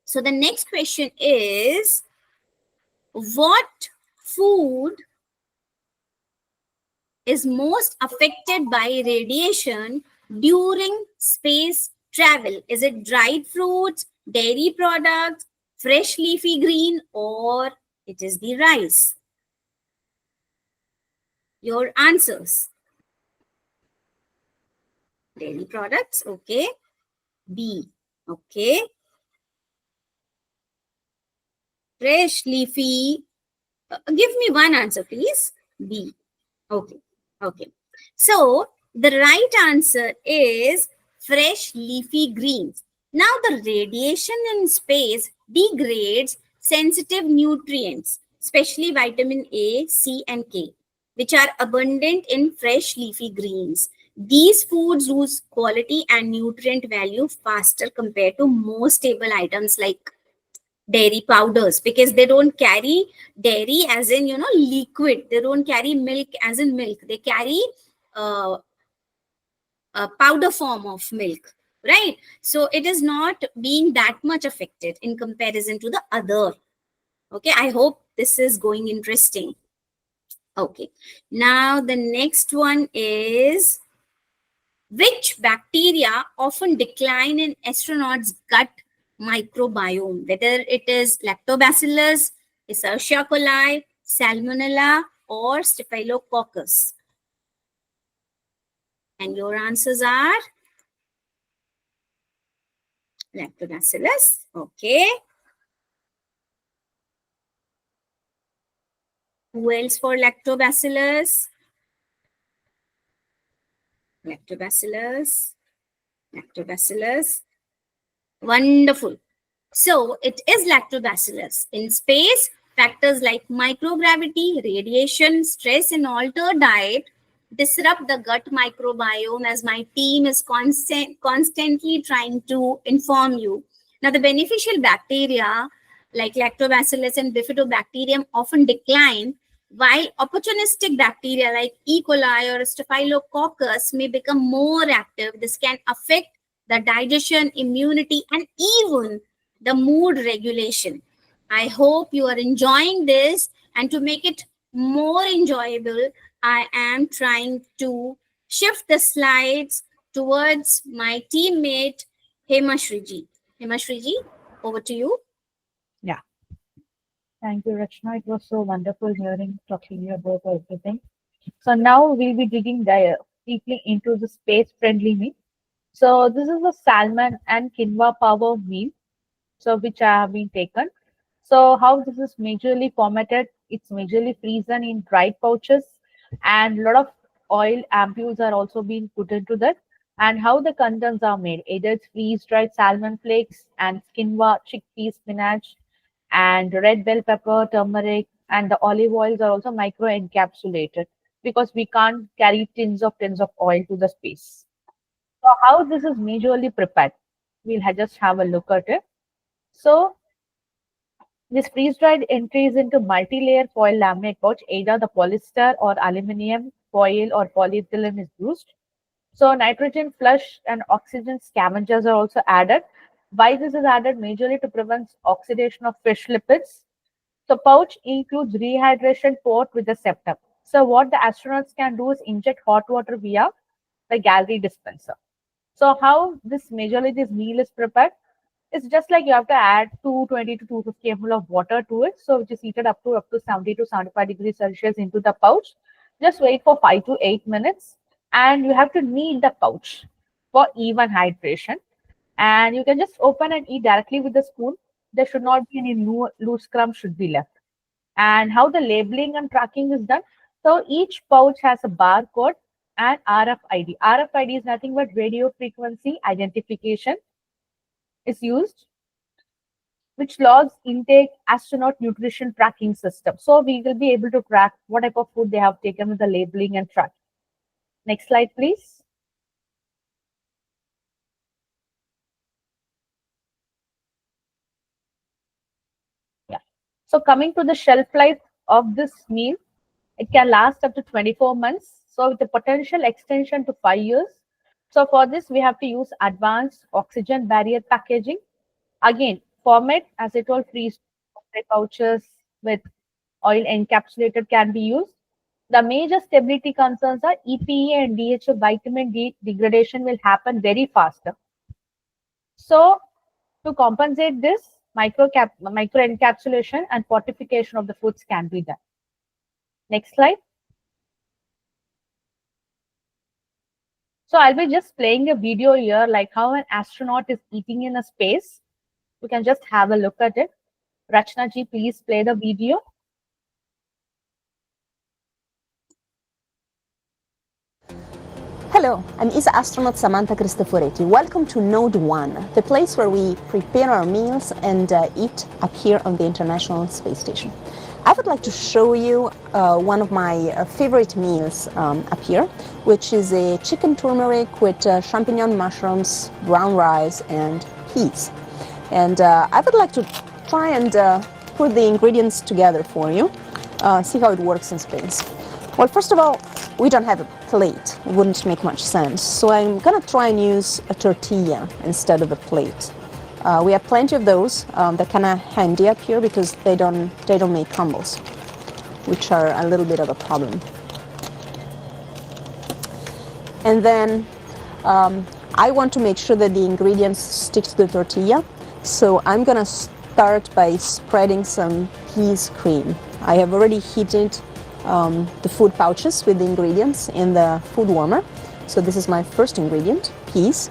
So the next question is, what food is most affected by radiation during space travel? Is it dried fruits, dairy products, fresh leafy green, or it is the rice? Your answers. Dairy products, okay. B, okay. Fresh leafy. Give me one answer, please. B. Okay. Okay. So the right answer is fresh leafy greens. Now the radiation in space degrades sensitive nutrients, especially vitamin A, C, and K, which are abundant in fresh leafy greens. These foods lose quality and nutrient value faster compared to more stable items like dairy powders, because they don't carry dairy as in, liquid. They don't carry milk as in milk. They carry uh, a powder form of milk, right? So it is not being that much affected in comparison to the other. Okay, I hope this is going interesting. Okay, now the next one is, which bacteria often decline in astronauts' gut microbiome? Whether it is lactobacillus, Escherichia coli, Salmonella, or Staphylococcus. And your answers are lactobacillus. Okay. Who else for lactobacillus? Lactobacillus. Lactobacillus. Wonderful. So it is lactobacillus. In space, factors like microgravity, radiation, stress, and altered diet disrupt the gut microbiome, as my team is constantly trying to inform you. Now, the beneficial bacteria like lactobacillus and bifidobacterium often decline, while opportunistic bacteria like E. coli or staphylococcus may become more active. This can affect the digestion, immunity, and even the mood regulation. I hope you are enjoying this, and to make it more enjoyable, I am trying to shift the slides towards my teammate Hemashriji. Hemashriji, over to you. Yeah. Thank you, Rachna. It was so wonderful talking to you about everything. So now we'll be digging deeply into the space-friendly meal. So this is the salmon and quinoa power meal, so which I have been taken. So how this is majorly formatted, it's majorly frozen in dried pouches, and a lot of oil ampules are also being put into that. And how the contents are made, either it's freeze-dried salmon flakes and quinoa, chickpea, spinach, and red bell pepper, turmeric, and the olive oils are also micro encapsulated because we can't carry tins of oil to the space. So how this is majorly prepared, we'll just have a look at it. So this freeze-dried entries into multi-layer foil laminate pouch, either the polyester or aluminum foil or polyethylene is used. So nitrogen flush and oxygen scavengers are also added. Why this is added? Majorly to prevent oxidation of fish lipids. So pouch includes rehydration port with the septum. So what the astronauts can do is inject hot water via the gallery dispenser. So how this meal is prepared? It's just like you have to add 220 to 250 ml of water to it. So which is heated up to 70 to 75 degrees Celsius into the pouch. Just wait for 5 to 8 minutes, and you have to knead the pouch for even hydration. And you can just open and eat directly with the spoon. There should not be any loose crumbs should be left. And how the labeling and tracking is done. So each pouch has a barcode and RFID. RFID is nothing but radio frequency identification is used, which logs intake astronaut nutrition tracking system. So we will be able to track what type of food they have taken with the labeling and tracking. Next slide, please. Yeah. So coming to the shelf life of this meal, it can last up to 24 months. So with the potential extension to 5 years. So for this, we have to use advanced oxygen barrier packaging. Again, format, as I told, freeze pouches with oil encapsulated can be used. The major stability concerns are EPA and DHA vitamin D degradation will happen very faster. So to compensate this, micro encapsulation and fortification of the foods can be done. Next slide. So I'll be just playing a video here, like how an astronaut is eating in a space. We can just have a look at it. Rachna ji, please play the video. Hello, I'm ESA astronaut Samantha Cristoforetti. Welcome to Node 1, the place where we prepare our meals and eat up here on the International Space Station. I would like to show you one of my favorite meals up here, which is a chicken turmeric with champignon mushrooms, brown rice, and peas. And I would like to try and put the ingredients together for you, see how it works in space. Well, first of all, we don't have a plate. It wouldn't make much sense. So I'm gonna try and use a tortilla instead of a plate. We have plenty of those. They're kind of handy up here because they don't make crumbles, which are a little bit of a problem. And then I want to make sure that the ingredients stick to the tortilla. So I'm gonna start by spreading some peas cream. I have already heated the food pouches with the ingredients in the food warmer. So this is my first ingredient, peas.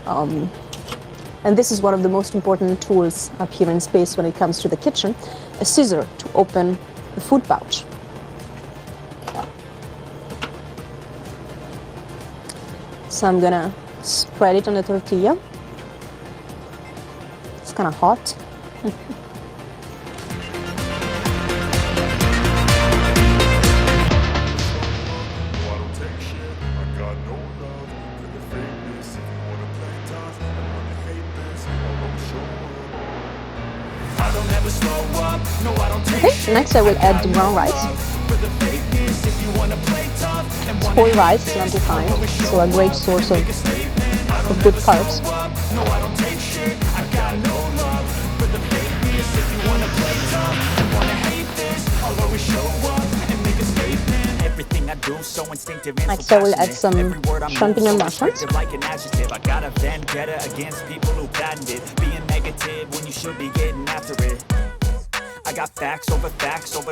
And this is one of the most important tools up here in space when it comes to the kitchen, a scissor to open the food pouch. So I'm gonna spread it on the tortilla. It's kind of hot. Okay, next I will add the brown rice. Whole rice is 95, so a great source of good carbs. Next I will add some champignon mushrooms. I got a vendetta against people who patented being negative when you should be getting after it. I got facts over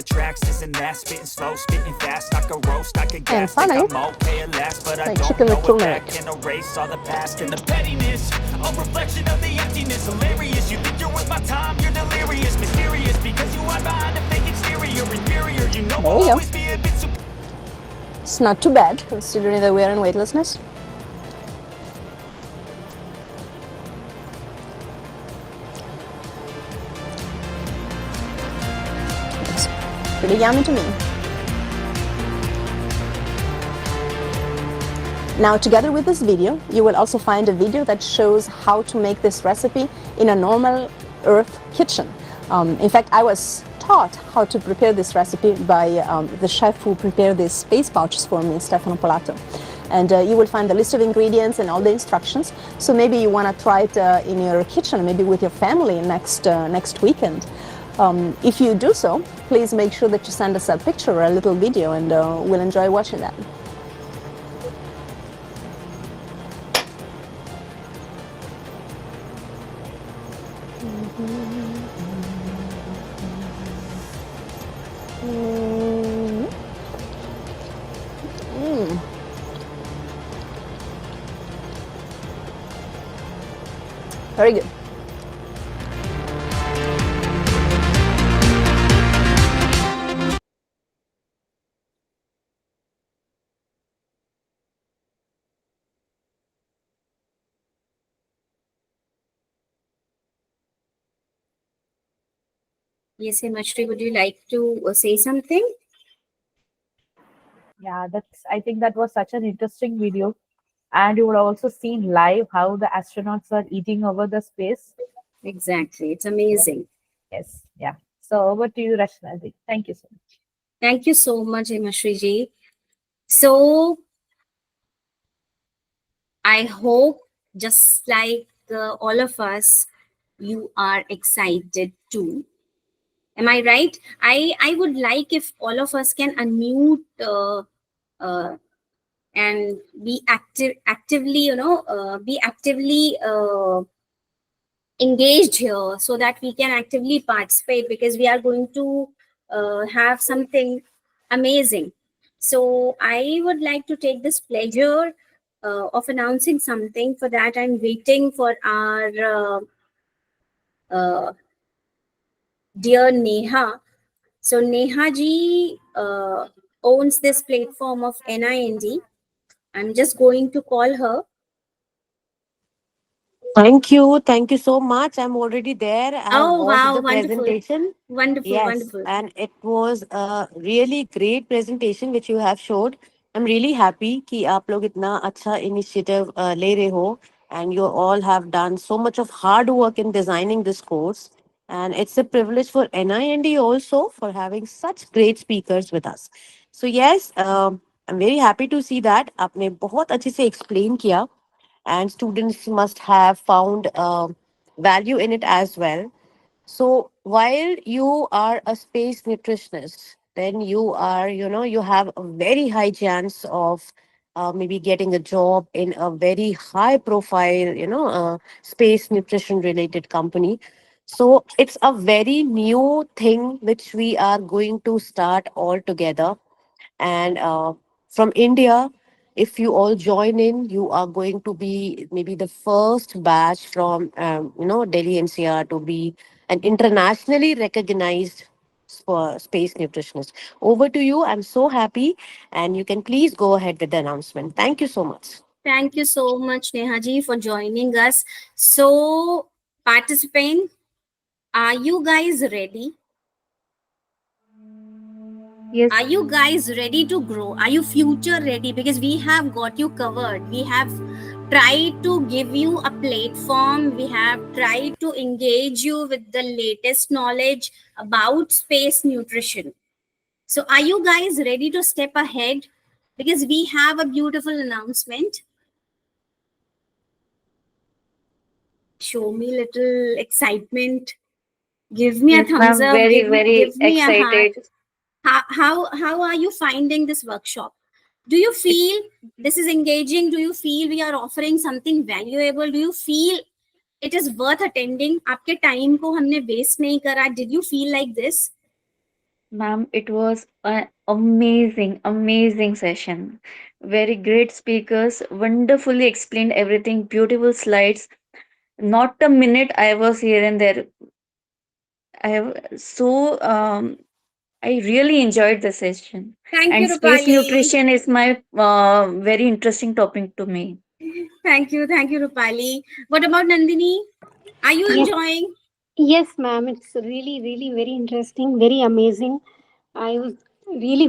tracks, this and that, spitting slow, spitting fast, I could roast, I could gas, and finally, like chicken with turmeric. Can erase all the past and the pettiness, a reflection of the emptiness, hilarious, you think you're worth my time, you're delirious, mysterious, because you hide behind a fake exterior, inferior, you know I'll always be a bit superior. It's not too bad, considering that we are in weightlessness. It's pretty yummy to me. Now, together with this video, you will also find a video that shows how to make this recipe in a normal Earth kitchen. In fact, I was taught how to prepare this recipe by the chef who prepared these space pouches for me, Stefano Polato. And you will find the list of ingredients and all the instructions. So maybe you want to try it in your kitchen, maybe with your family next weekend. If you do so, please make sure that you send us a picture or a little video, and we'll enjoy watching that. Very good. Yes, Himashri, would you like to say something? Yeah, I think that was such an interesting video. And you would also seen live how the astronauts are eating over the space. Exactly. It's amazing. Yes. Yeah. So over to you, Rashna ji. Thank you so much. Thank you so much, Himashri ji. So I hope, just like all of us, you are excited too. Am I right? I would like if all of us can unmute and be actively, be actively engaged here, so that we can actively participate, because we are going to have something amazing. So I would like to take this pleasure of announcing something. For that, I'm waiting for our dear Neha. So Neha ji owns this platform of NIND. I'm just going to call her. Thank you so much. I'm already there. I have Oh, watched wow, the wonderful. presentation. Wonderful, Yes, wonderful. and it was a really great presentation which you have showed. I'm really happy कि आप लोग इतना अच्छा initiative ले रहे हो, and you all have done so much of hard work in designing this course. And it's a privilege for NIND also for having such great speakers with us. So yes, I'm very happy to see that आपने बहुत अच्छे से explain किया, and students must have found value in it as well. So while you are a space nutritionist, then you are, you have a very high chance of maybe getting a job in a very high profile, space nutrition related company. So it's a very new thing which we are going to start all together. And from India, if you all join in, you are going to be maybe the first batch from Delhi NCR to be an internationally recognized space nutritionist. Over to you. I'm so happy, and you can please go ahead with the announcement. Thank you so much. Thank you so much, Neha ji, for joining us. So, participant, are you guys ready? Yes, Are you guys ready to grow? Are you future ready? Because we have got you covered. We have tried to give you a platform. We have tried to engage you with the latest knowledge about space nutrition. So, are you guys ready to step ahead? Because we have a beautiful announcement. Show me little excitement. Give me a yes, thumbs ma'am. up. Very, Give very give me a heart. excited. How are you finding this workshop? Do you feel this is engaging? Do you feel we are offering something valuable? Do you feel it is worth attending? आपके time को हमने waste नहीं करा. Did you feel like this? Ma'am, it was an amazing, amazing session. Very great speakers, wonderfully explained everything, beautiful slides. Not a minute I was here and there. I have so I really enjoyed the session. Thank you, And space Rupali. nutrition is my very interesting topic to me. Thank you, Rupali. What about Nandini? Are you Yes, enjoying? yes, ma'am. It's really, really very interesting, very amazing. I was really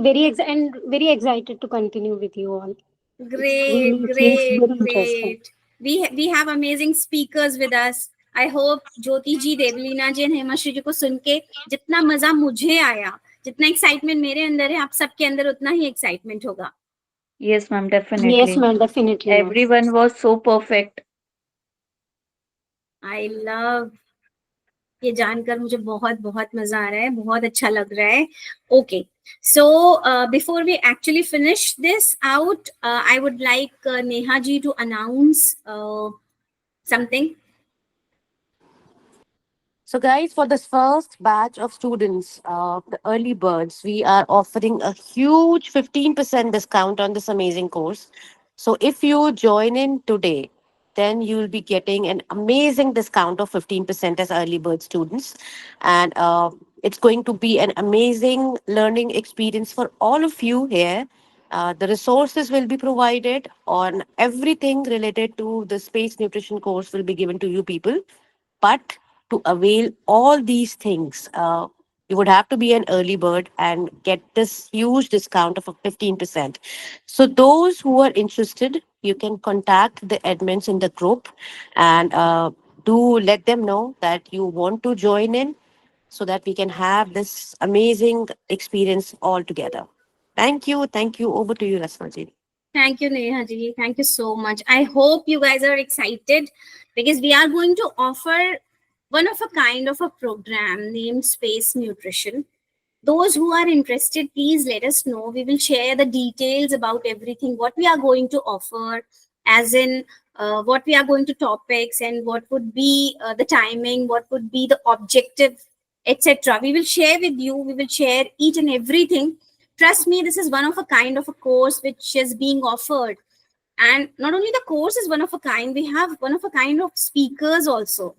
and very excited to continue with you all. It's Great, really seems great, very interesting. great. We have amazing speakers with us. I hope ज्योति जी, देवलीना जी, हेमाश्री जी को सुन के जितना मजा मुझे आया, जितना excitement मेरे अंदर है, आप सबके अंदर उतना ही एक्साइटमेंट होगा. Yes, ma'am, Yes, definitely. ma'am. Definitely, ma'am. Everyone was so perfect. I love ये जानकर मुझे बहुत बहुत मजा आ रहा है, बहुत अच्छा लग रहा है. Okay, so before we actually finish this out, I would like Neha ji to announce something. So, guys, for this first batch of students, the early birds, we are offering a huge 15% discount on this amazing course. So, if you join in today, then you will be getting an amazing discount of 15% as early bird students. And it's going to be an amazing learning experience for all of you here. The resources will be provided on everything related to the space nutrition course will be given to you people. But to avail all these things, you would have to be an early bird and get this huge discount of a 15%. So, those who are interested, you can contact the admins in the group and do let them know that you want to join in so that we can have this amazing experience all together. Thank you. Thank you. Over to you, Rasmaji. Thank you, Neha ji. Thank you so much. I hope you guys are excited because we are going to offer one of a kind of a program named Space Nutrition. Those who are interested, please let us know. We will share the details about everything, what we are going to offer, as in what we are going to topics and what would be the timing, what would be the objective, etc. We will share with you. We will share each and everything. Trust me, this is one of a kind of a course which is being offered. And not only the course is one of a kind, we have one of a kind of speakers also,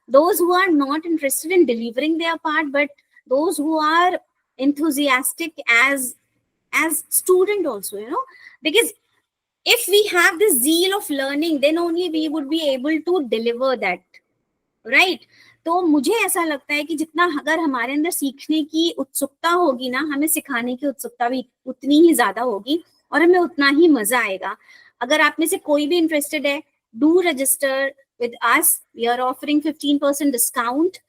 those who are not interested in delivering their part, but those who are enthusiastic as student also, because if we have this zeal of learning, then only we would be able to deliver that, right? तो मुझे ऐसा लगता है कि जितना अगर हमारे अंदर सीखने की उत्सुकता होगी ना, हमें सिखाने की उत्सुकता भी उतनी ही ज्यादा होगी और हमें उतना ही मजा आएगा. अगर आप में से कोई भी इंटरेस्टेड है, do register with us. We are offering 15% discount.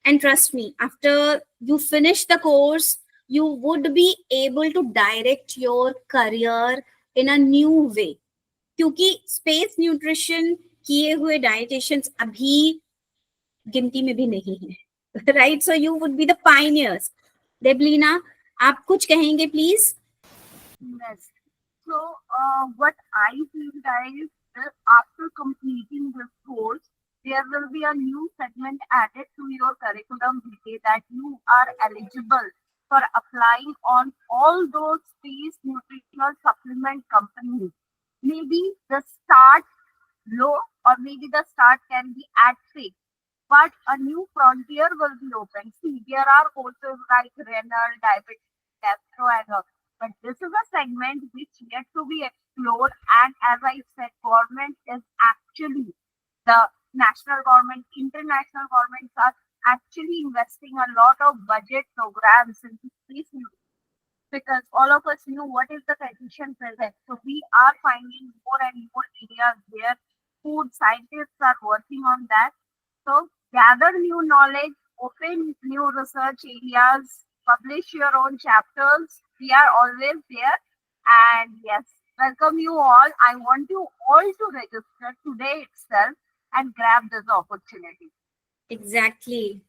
And trust me, after you finish the course, you would be able to direct your career in a new way. क्योंकि स्पेस न्यूट्रिशन किए हुए dieticians अभी गिनती में भी नहीं है, right? So you would be the pioneers. Debalina, आप कुछ कहेंगे please? Yes. So, what I feel, guys, that after completing this course, there will be a new segment added to your curriculum vitae that you are eligible for applying on all those space nutritional supplement companies. Maybe the start low, or maybe the start can be at 6, but a new frontier will be open. See, there are courses like renal, diabetes, gastro, and all. But this is a segment which yet to be explored. And as I said, government is actually, the national government, international governments are actually investing a lot of budget programs into space nutrition, because all of us knew what is the condition present. So we are finding more and more areas where food scientists are working on that. So gather new knowledge, open new research areas, publish your own chapters. We are always there. And yes, welcome you all. I want you all to register today itself and grab this opportunity. Exactly.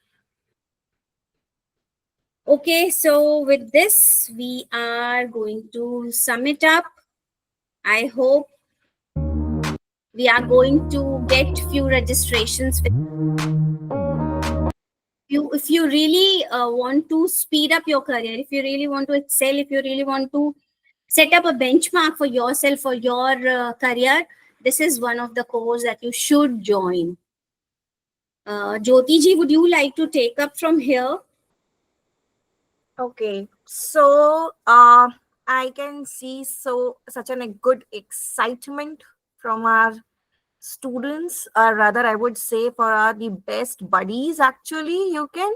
Okay, so with this, we are going to sum it up. I hope we are going to get few registrations. If you really want to speed up your career, if you really want to excel, if you really want to set up a benchmark for yourself, for your career, this is one of the courses that you should join. Jyoti ji, would you like to take up from here? Okay, so I can see such a good excitement from our students, or rather, I would say for our the best buddies. Actually, you can,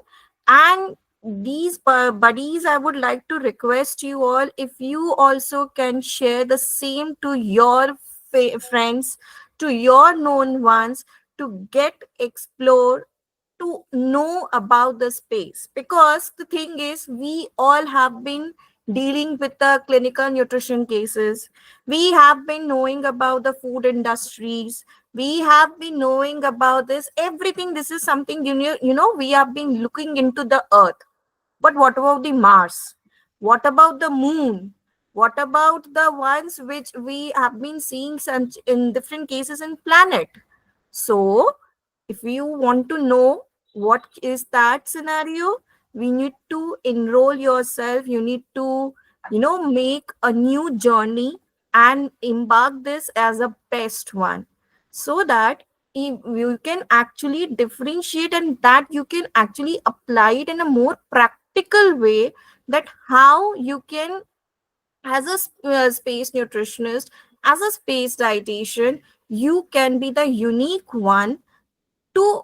and these buddies, I would like to request you all if you also can share the same to your friends, to your known ones, to get explore, to know about the space. Because the thing is, we all have been dealing with the clinical nutrition cases, we have been knowing about the food industries, we have been knowing about this everything. This is something, we have been looking into the earth. But what about the Mars? What about the moon? What about the ones which we have been seeing such in different cases in planet? So if you want to know what is that scenario, we need to enroll yourself. You need to, make a new journey and embark this as a best one, so that if you can actually differentiate and that you can actually apply it in a more practical way, that how you can, as a space nutritionist, as a space dietitian, you can be the unique one to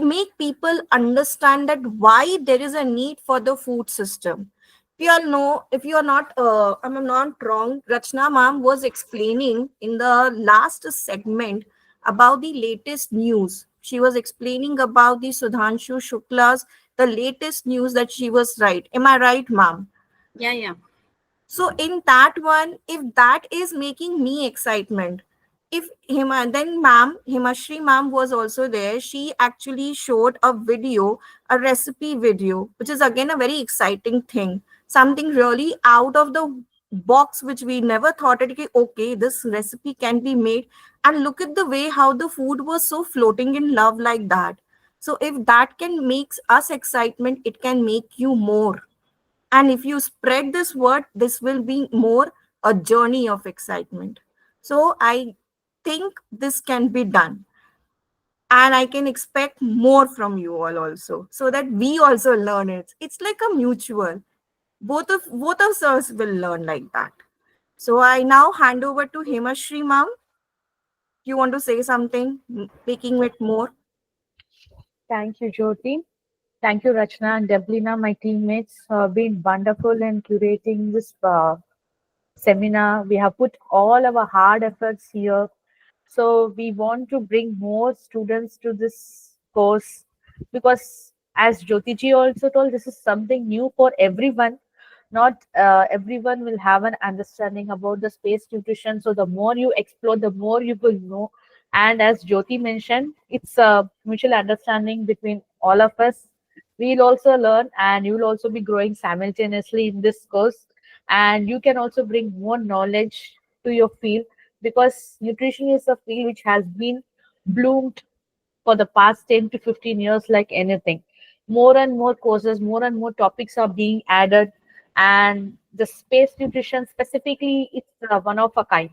make people understand that why there is a need for the food system. We all know, if you are not, I'm not wrong, Rachna ma'am was explaining in the last segment about the latest news. She was explaining about the Sudhanshu Shukla's, the latest news that she was right. Am I right, ma'am? Yeah. So in that one, if that is making me excitement, if then ma'am, Himashri ma'am was also there. She actually showed a video, a recipe video, which is again a very exciting thing. Something really out of the box, which we never thought it, okay, this recipe can be made. And look at the way how the food was so floating in love like that. So if that can make us excitement, it can make you more. And if you spread this word, this will be more a journey of excitement. So I think this can be done. And I can expect more from you all also, so that we also learn it. It's like a mutual. Both of us will learn like that. So I now hand over to Himashri ma'am. You want to say something, making it more? Thank you, Jyoti. Thank you, Rachna and Deblina, my teammates, been wonderful in curating this seminar. We have put all our hard efforts here. So we want to bring more students to this course, because As Jyotiji also told, this is something new for everyone. Not everyone will have an understanding about the space nutrition. So the more you explore, the more you will know. And as Jyoti mentioned, it's a mutual understanding between all of us. We'll also learn, and you will also be growing simultaneously in this course. And you can also bring more knowledge to your field, because nutrition is a field which has been bloomed for the past 10 to 15 years like anything. More and more courses, more and more topics are being added, and the space nutrition specifically, it's one of a kind.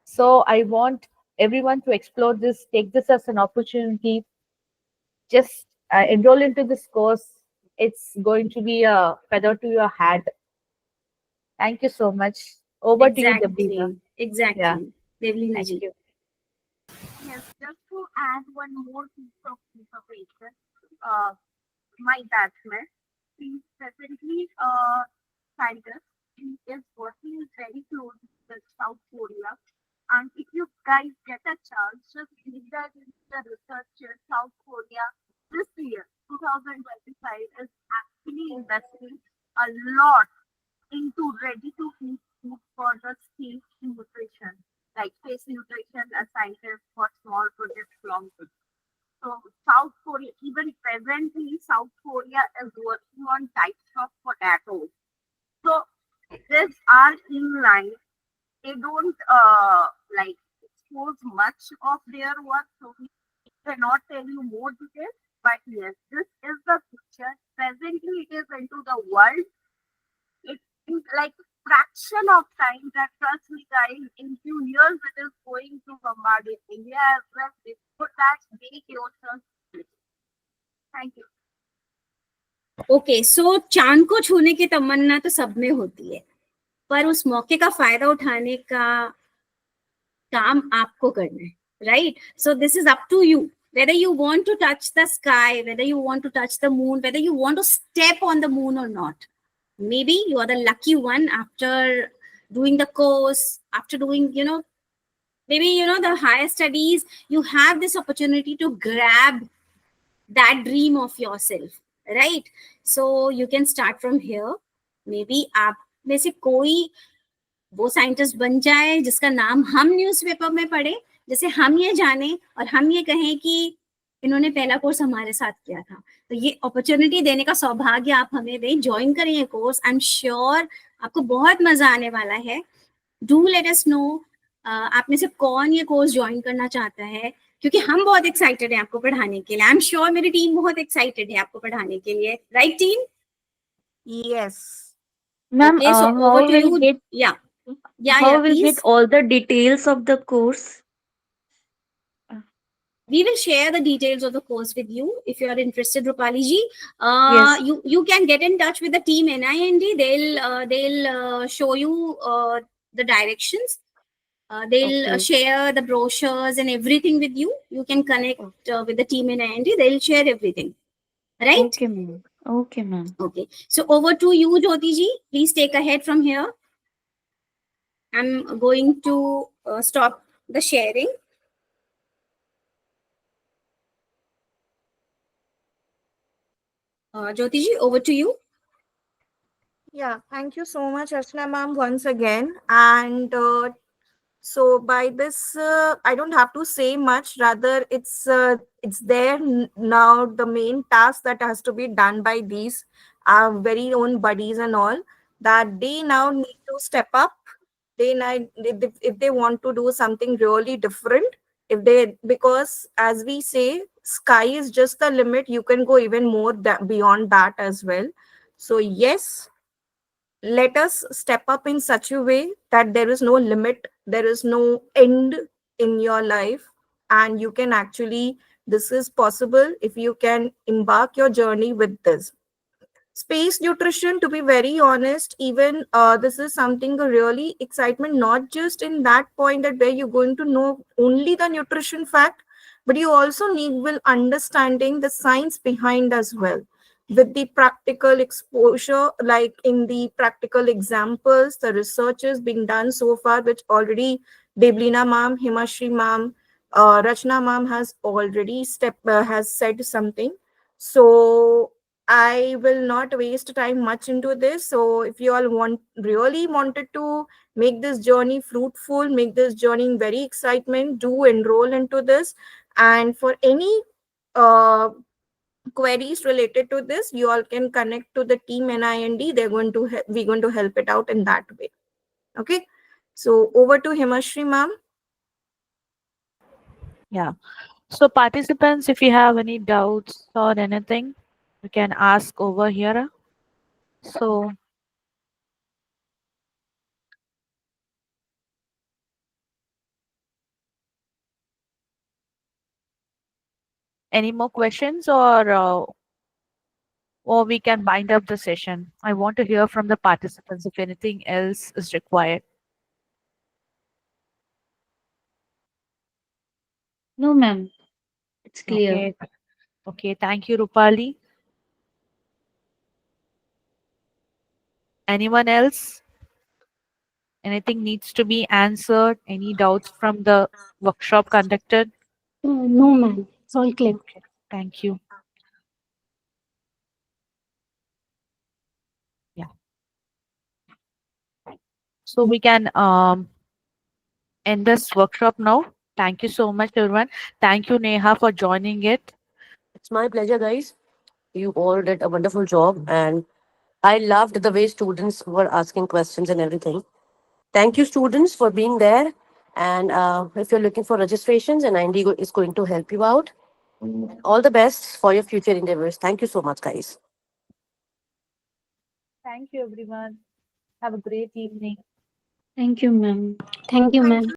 So I want everyone to explore this, take this as an opportunity, just enroll into this course. It's going to be a feather to your hat. Thank you so much. Over to you, Debrina. Exactly. Yeah, Exactly. Devlina thank ji. you. Yes, just to add one more piece of information, uh, my batchmate, he's presently a scientist. He is working very closely with South Korea. And if you guys get a chance, just read that in the research in South Korea this year, 2025, is actually investing a lot into ready-to-eat food for the space nutrition, like space nutrition as scientists for small projects long term. So South Korea, even presently, South Korea is working on types of potatoes. So these are in line. They don't like expose much of their work, so we cannot tell you more details. But yes, this is the picture. Presently, it is into the world. It is like fraction of time that trust me, guys. In few years, it is going to bombard India as well. Before that, make yourself. Thank you. Okay so चांद को छूने की तमन्ना तो सब में होती है, पर उस मौके का फायदा उठाने का काम आपको करना है, right? So this is up to you whether you want to touch the sky, whether you want to touch the moon, whether you want to step on the moon or not. Maybe you are the lucky one after doing the course, after doing, maybe, the higher studies, you have this opportunity to grab that dream of yourself, right? So you can start from here. Maybe आप में से कोई वो scientist बन जाए जिसका नाम हम न्यूज़पेपर में पढ़े, जैसे हम ये जाने और हम ये कहें कि इन्होंने पहला कोर्स हमारे साथ किया था। तो ये अपॉर्चुनिटी देने का सौभाग्य आप हमें दें, ज्वाइन करें ये कोर्स। आई एम श्योर आपको बहुत मजा आने वाला है। डू लेट अस नो आप में से कौन ये कोर्स ज्वाइन करना चाहता है, क्योंकि हम बहुत एक्साइटेड हैं आपको पढ़ाने के लिए। आई एम श्योर मेरी टीम बहुत एक्साइटेड है आपको पढ़ाने के लिए, right team? Yes. Ma'am, Okay, so how over to will you. get Yeah, how will please. get all the details of the course? We will share the details of the course with you if you are interested, Rupali ji. Yes. You can get in touch with the team NIND. They'll show you the directions. They'll Okay. share the brochures and everything with you. You can connect with the team NIND. They'll share everything. Right? Okay, ma'am. Okay, ma'am. Okay. So over to you, Jyoti ji. Please take ahead from here. I'm going to stop the sharing. Jyoti ji, over to you. Yeah, thank you so much, Archana ma'am, once again. And so by this, I don't have to say much. Rather, it's there now. The main task that has to be done by these our very own buddies and all, that they now need to step up. They need, if they want to do something really different, if they, because as we say, sky is just the limit. You can go even more beyond that as well. So yes, let us step up in such a way that there is no limit, there is no end in your life, and you can actually, this is possible if you can embark your journey with this. Space nutrition, to be very honest, even this is something a really excitement, not just in that point that where you're going to know only the nutrition fact, but you also need will understanding the science behind as well, with the practical exposure, like in the practical examples, the research is being done so far, which already Deblina ma'am, Himashri ma'am, Rachna ma'am has already has said something. So I will not waste time much into this. So if you all really wanted to make this journey fruitful, make this journey in very excitement, do enroll into this. And for any uh, queries related to this, you all can connect to the team NIND. They're going to we're going to help it out in that way. Okay. So over to Himashri ma'am. Yeah. So participants, if you have any doubts or anything, you can ask over here. So any more questions, or we can wind up the session. I want to hear from the participants if anything else is required. No, ma'am. It's clear. Okay. Okay. Thank you, Rupali. Anyone else? Anything needs to be answered? Any doubts from the workshop conducted? No, ma'am. It's all clear. Okay. Thank you. Yeah. So we can end this workshop now. Thank you so much, everyone. Thank you, Neha, for joining it. It's my pleasure, guys. You all did a wonderful job, and I loved the way students were asking questions and everything. Thank you, students, for being there. And if you're looking for registrations, and IND is going to help you out. All the best for your future endeavors. Thank you so much, guys. Thank you, everyone. Have a great evening. Thank you, ma'am. Thank you, Thank ma'am.